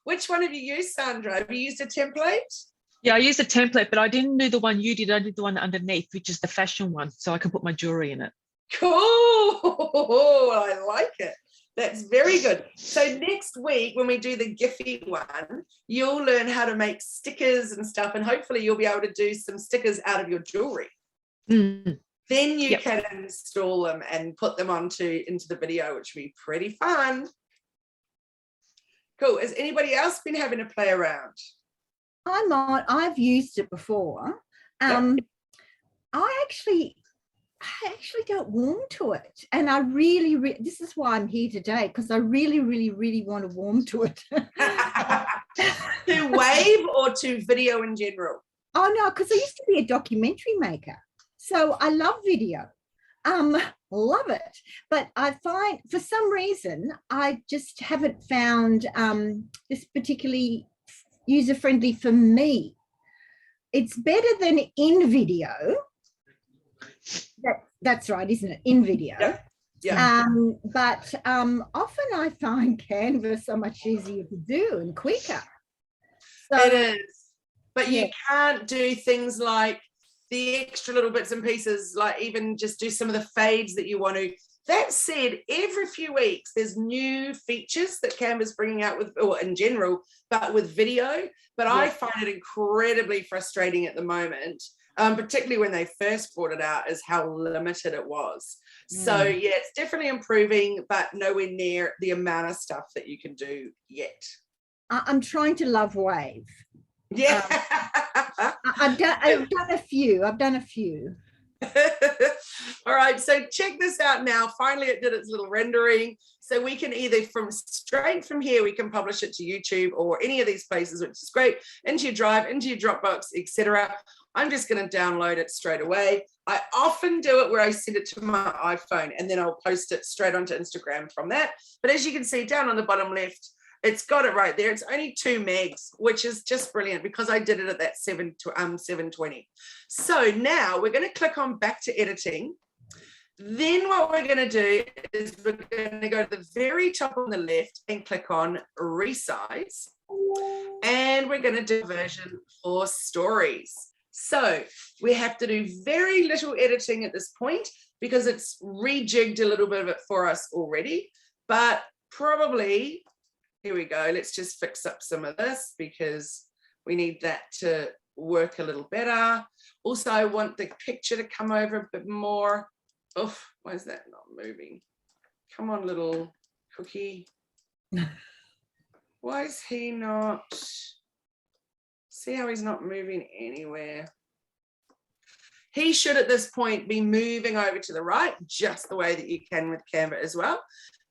Which one have you used, Sandra? Have you used a template? Yeah, I used a template, but I didn't do the one you did. I did the one underneath, which is the fashion one, so I can put my jewelry in it. Cool. I like it. That's very good. So next week, when we do the Giphy one, you'll learn how to make stickers and stuff, and hopefully you'll be able to do some stickers out of your jewelry. Mm. Then you can install them and put them into the video, which will be pretty fun. Cool. Has anybody else been having a play around? I've used it before. I actually don't warm to it, and I really this is why I'm here today, because I really want to warm to it. To wave or to video in general? Oh no, because I used to be a documentary maker, so I love video. Love it, but I find for some reason I just haven't found this particularly user-friendly for me. It's better than in video. That's right, isn't it? In video. Yeah. Yeah. But often I find Canva so much easier to do and quicker. So, it is. But you can't do things like the extra little bits and pieces, like even just do some of the fades that you want to. That said, every few weeks there's new features that Canva's bringing out with, or in general, but with video. But I find it incredibly frustrating at the moment, particularly when they first brought it out, is how limited it was. So yeah, it's definitely improving, but nowhere near the amount of stuff that you can do yet. I'm trying to love Wave. Yeah. I've done a few. I've done a few. All right, so check this out now. Finally, it did its little rendering. So we can either straight from here, we can publish it to YouTube or any of these places, which is great, into your Drive, into your Dropbox, etc. I'm just going to download it straight away. I often do it where I send it to my iPhone and then I'll post it straight onto Instagram from that. But as you can see down on the bottom left, it's got it right there. It's only 2 megs, which is just brilliant because I did it at that 720. So now we're going to click on back to editing. Then what we're going to do is we're going to go to the very top on the left and click on resize. And we're going to do a version for stories. So we have to do very little editing at this point because it's rejigged a little bit of it for us already. But probably, here we go. Let's just fix up some of this because we need that to work a little better. Also, I want the picture to come over a bit more. Oh, why is that not moving? Come on, little cookie. Why is he not? See how he's not moving anywhere? He should at this point be moving over to the right, just the way that you can with Canva as well.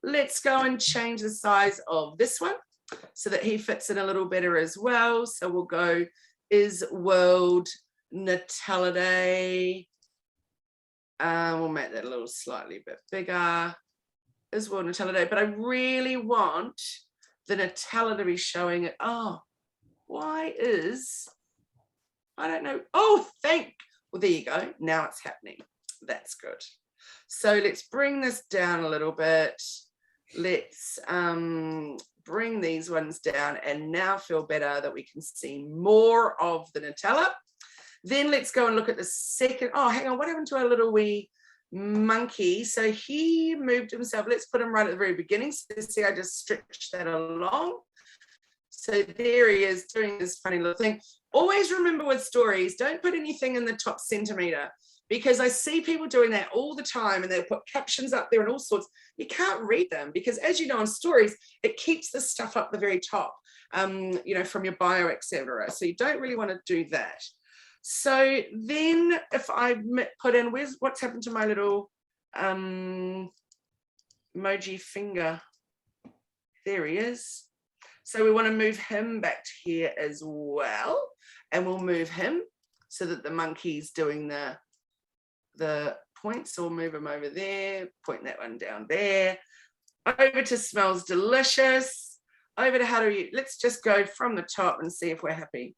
Let's go and change the size of this one so that he fits in a little better as well. So we'll go, is World Nutella Day. We'll make that a little slightly bit bigger. Is World Nutella Day, but I really want the Nutella to be showing it. Oh, why is, I don't know. Oh, well, there you go. Now it's happening. That's good. So let's bring this down a little bit. Let's bring these ones down and now feel better that we can see more of the Nutella. Then let's go and look at the second. Oh, hang on. What happened to our little wee monkey? So he moved himself. Let's put him right at the very beginning. So see, I just stretched that along. So there he is doing this funny little thing. Always remember with stories, don't put anything in the top centimeter because I see people doing that all the time and they'll put captions up there and all sorts. You can't read them because as you know in stories, it keeps the stuff up the very top, you know, from your bio, etc. So you don't really want to do that. So then if I put in, what's happened to my little emoji finger? There he is. So we want to move him back to here as well. And we'll move him so that the monkey's doing the points. So we'll move him over there, point that one down there. Over to smells delicious. Over to how do you, let's just go from the top and see if we're happy.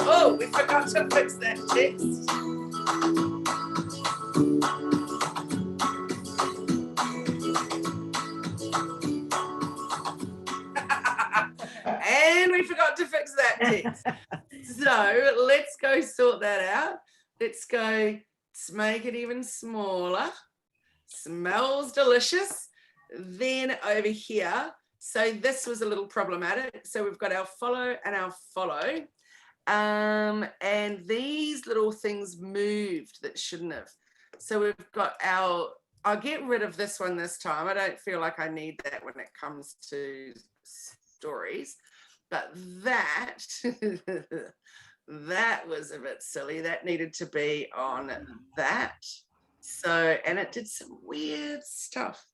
Oh, we forgot to fix that text. And we forgot to fix that text. So let's go sort that out. Let's go make it even smaller. Smells delicious. Then over here, so this was a little problematic. So we've got our follow and our follow. And these little things moved that shouldn't have. So we've got our, I'll get rid of this one this time. I don't feel like I need that when it comes to stories. But that, that was a bit silly. That needed to be on that. So, and it did some weird stuff.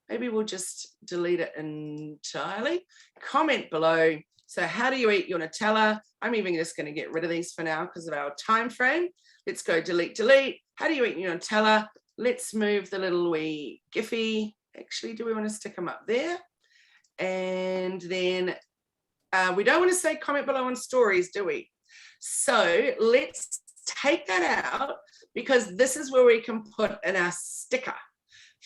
Maybe we'll just delete it entirely. Comment below. So how do you eat your Nutella? I'm even just going to get rid of these for now because of our time frame. Let's go delete, delete. How do you eat your Nutella? Let's move the little wee Giphy. Actually, do we want to stick them up there? And then we don't want to say comment below on stories, do we? So let's take that out because this is where we can put in our sticker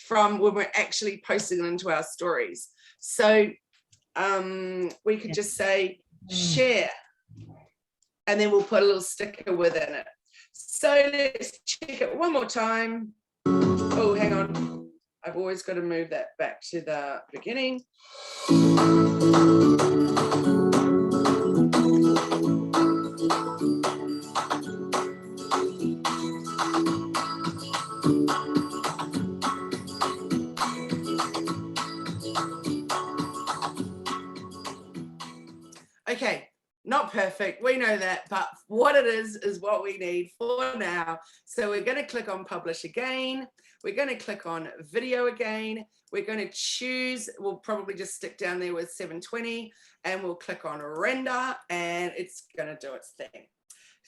from when we're actually posting it into our stories. So we could just say share and then we'll put a little sticker within it. So let's check it one more time. Oh, hang on. I've always got to move that back to the beginning. perfect. We know that, but what it is what we need for now. So we're going to click on publish again. We're going to click on video again. We're going to choose, we'll probably just stick down there with 720 and we'll click on render and it's going to do its thing.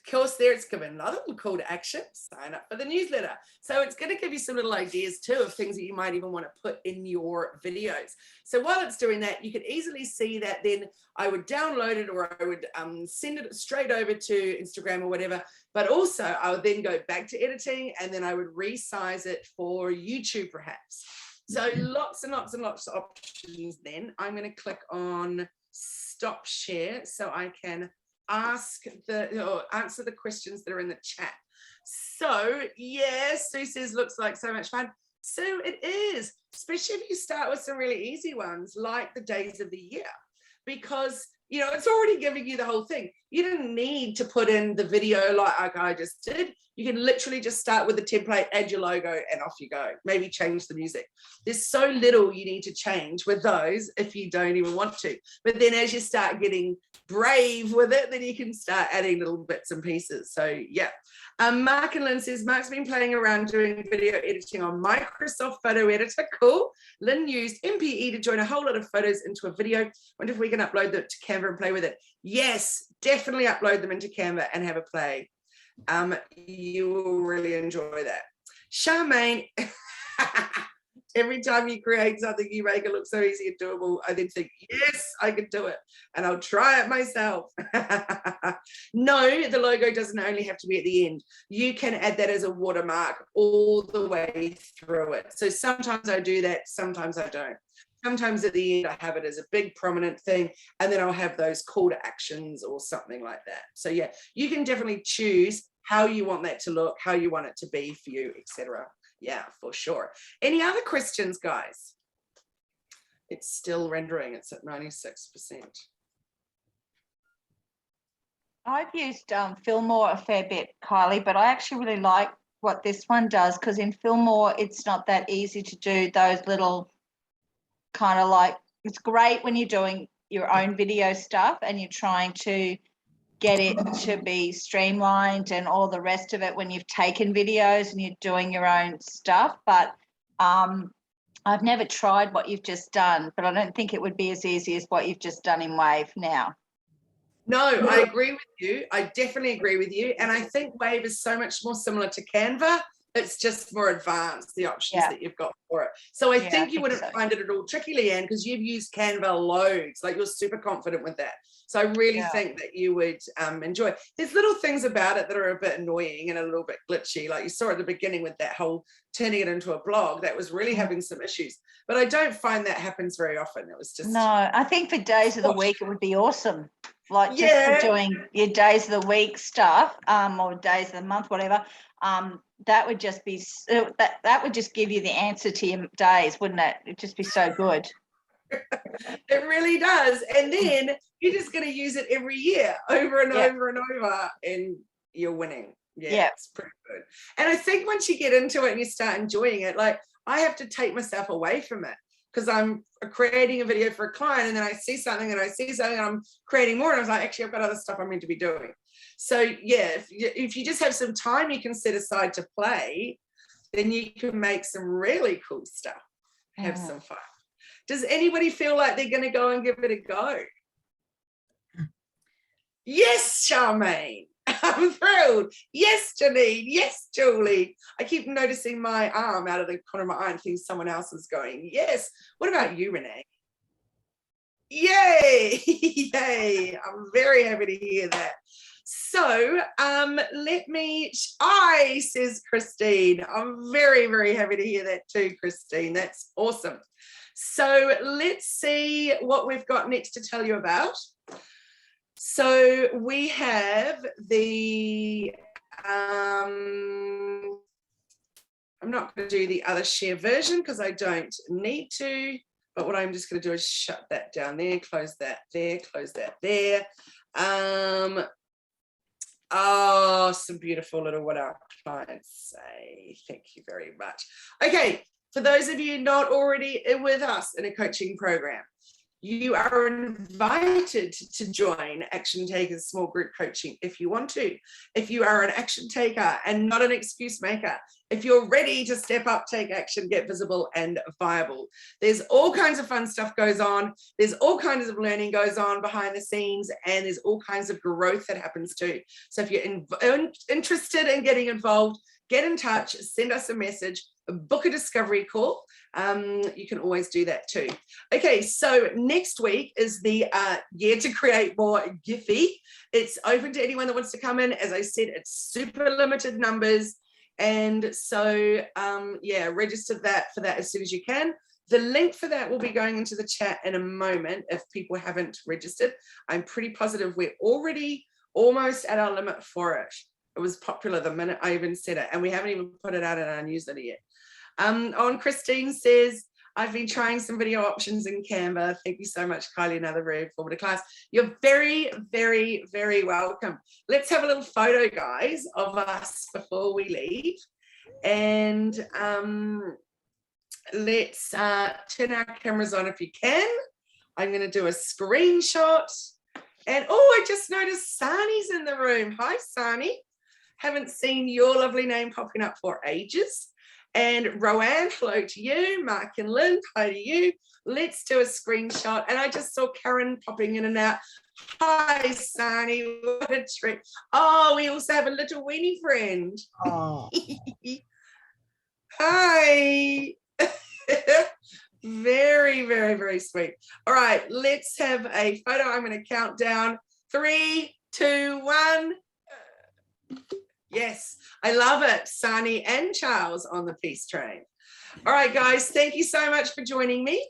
Of course, there it's given another little call to action, sign up for the newsletter. So it's going to give you some little ideas too of things that you might even want to put in your videos. So while it's doing that, you could easily see that then I would download it or I would send it straight over to Instagram or whatever. But also I would then go back to editing and then I would resize it for YouTube perhaps. So lots and lots and lots of options then. I'm going to click on stop share so I can answer the questions that are in the chat. So yes, Sue says looks like so much fun. So it is, especially if you start with some really easy ones like the days of the year, because you know it's already giving you the whole thing. You didn't need to put in the video like I just did. You can literally just start with the template, add your logo, and off you go. Maybe change the music. There's so little you need to change with those if you don't even want to. But then as you start getting brave with it, then you can start adding little bits and pieces. So yeah. Mark and Lynn says, Mark's been playing around doing video editing on Microsoft Photo Editor. Cool. Lynn used MPE to join a whole lot of photos into a video. Wonder if we can upload them to Canva and play with it. Yes, definitely upload them into Canva and have a play. You will really enjoy that. Charmaine, every time you create something, you make it look so easy and doable. I then think, yes, I can do it. And I'll try it myself. No, the logo doesn't only have to be at the end. You can add that as a watermark all the way through it. So sometimes I do that, sometimes I don't. Sometimes at the end, I have it as a big prominent thing, and then I'll have those call to actions or something like that. So yeah, you can definitely choose how you want that to look, how you want it to be for you, etc. Yeah, for sure. Any other questions, guys? It's still rendering. It's at 96%. I've used Fillmore a fair bit, Kylie, but I actually really like what this one does because in Fillmore, it's not that easy to do those little kind of like, it's great when you're doing your own video stuff and you're trying to get it to be streamlined and all the rest of it when you've taken videos and you're doing your own stuff. But I've never tried what you've just done, but I don't think it would be as easy as what you've just done in Wave now. No, I agree with you. I definitely agree with you. And I think Wave is so much more similar to Canva. It's just more advanced, the options that you've got for it. So I think you wouldn't find it at all tricky, Leanne, because you've used Canva loads. Like you're super confident with that. So I really think that you would enjoy it. There's little things about it that are a bit annoying and a little bit glitchy. Like you saw at the beginning with that whole turning it into a blog, that was really having some issues. But I don't find that happens very often. It was just... No, I think for days of the week, it would be awesome. Like just for doing your days of the week stuff or days of the month, whatever. That would just be that would just give you the answer to your days, wouldn't it? It'd just be so good. It really does. And then you're just going to use it every year over and over and over, and you're winning. Yeah, it's pretty good. And I think once you get into it and you start enjoying it, like I have to take myself away from it because I'm creating a video for a client and then I see something and I'm creating more and I was like, actually, I've got other stuff I'm meant to be doing. So yeah, if you just have some time you can set aside to play, then you can make some really cool stuff. Have some fun. Does anybody feel like they're going to go and give it a go? Yes, Charmaine. I'm thrilled. Yes, Janine. Yes, Julie. I keep noticing my arm out of the corner of my eye and think someone else is going, yes. What about you, Renee? Yay. Yay. I'm very happy to hear that. So says Christine. I'm very, very happy to hear that too, Christine. That's awesome. So let's see what we've got next to tell you about. So we have the, I'm not going to do the other share version because I don't need to, but what I'm just going to do is shut that down there, close that there, close that there. Oh, some beautiful little what our clients say. Thank you very much. Okay, for those of you not already with us in a coaching program, You are invited to join Action Takers small group coaching if you want to. If you are an action taker and not an excuse maker, if you're ready to step up, take action, get visible and viable. There's all kinds of fun stuff goes on. There's all kinds of learning goes on behind the scenes, and there's all kinds of growth that happens too. So if you're interested in getting involved, get in touch, send us a message, book a discovery call. You can always do that too. Okay, so next week is the year to create more Giphy. It's open to anyone that wants to come in. As I said, it's super limited numbers. And so, yeah, register for that as soon as you can. The link for that will be going into the chat in a moment if people haven't registered. I'm pretty positive we're already almost at our limit for it. It was popular the minute I even said it, and we haven't even put it out in our newsletter yet. And Christine says, I've been trying some video options in Canva. Thank you so much, Kylie, another very informative class. You're very, very, very welcome. Let's have a little photo, guys, of us before we leave. And let's turn our cameras on if you can. I'm going to do a screenshot. And oh, I just noticed Sani's in the room. Hi, Sani. Haven't seen your lovely name popping up for ages. And Roanne, hello to you. Mark and Lynn, hi to you. Let's do a screenshot. And I just saw Karen popping in and out. Hi, Sani. What a treat. Oh, we also have a little weenie friend. Oh. Hi. Very, very, very sweet. All right, let's have a photo. I'm going to count down. 3, 2, 1. Yes, I love it. Sani and Charles on the peace train. All right, guys, thank you so much for joining me.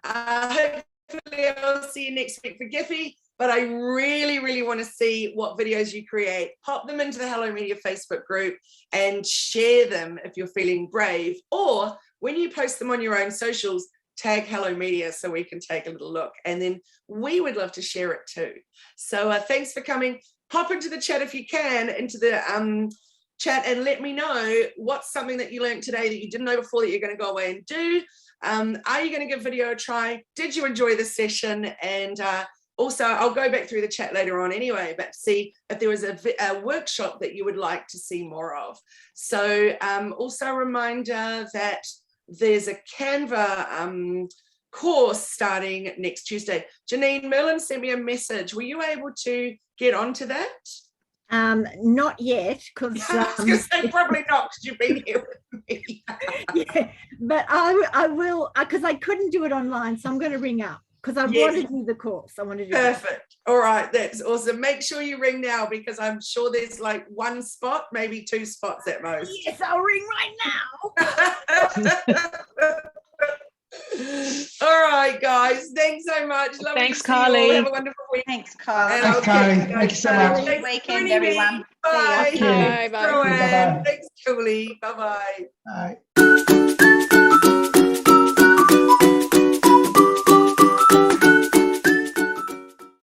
Hopefully I'll see you next week for Giphy, but I really, really want to see what videos you create. Pop them into the Hello Media Facebook group and share them if you're feeling brave, or when you post them on your own socials, tag Hello Media so we can take a little look, and then we would love to share it too. So thanks for coming. Hop into the chat if you can, into the chat, and let me know what's something that you learned today that you didn't know before that you're going to go away and do. Are you going to give video a try? Did you enjoy the session? And also, I'll go back through the chat later on anyway, but see if there was a workshop that you would like to see more of. So also a reminder that there's a Canva course starting next Tuesday. Janine Merlin sent me a message. Were you able to get onto that? Not yet, because I was going to say probably not, because you've been here with me. yeah, but I will, because I couldn't do it online, so I'm going to ring up, because I want to do the course. I want to do Perfect. All right, that's awesome. Make sure you ring now, because I'm sure there's like 1 spot, maybe 2 spots at most. Yes, I'll ring right now. All right, guys. Thanks so much. Lovely Thanks, to see you all. Carly. Have a wonderful week. Thanks, Kylie. Thanks, Kylie. Thank you so much. Good weekend, Joining me. everyone. Bye. See ya. Bye. Rowan. Bye-bye. Thanks, Julie. Bye-bye. Bye.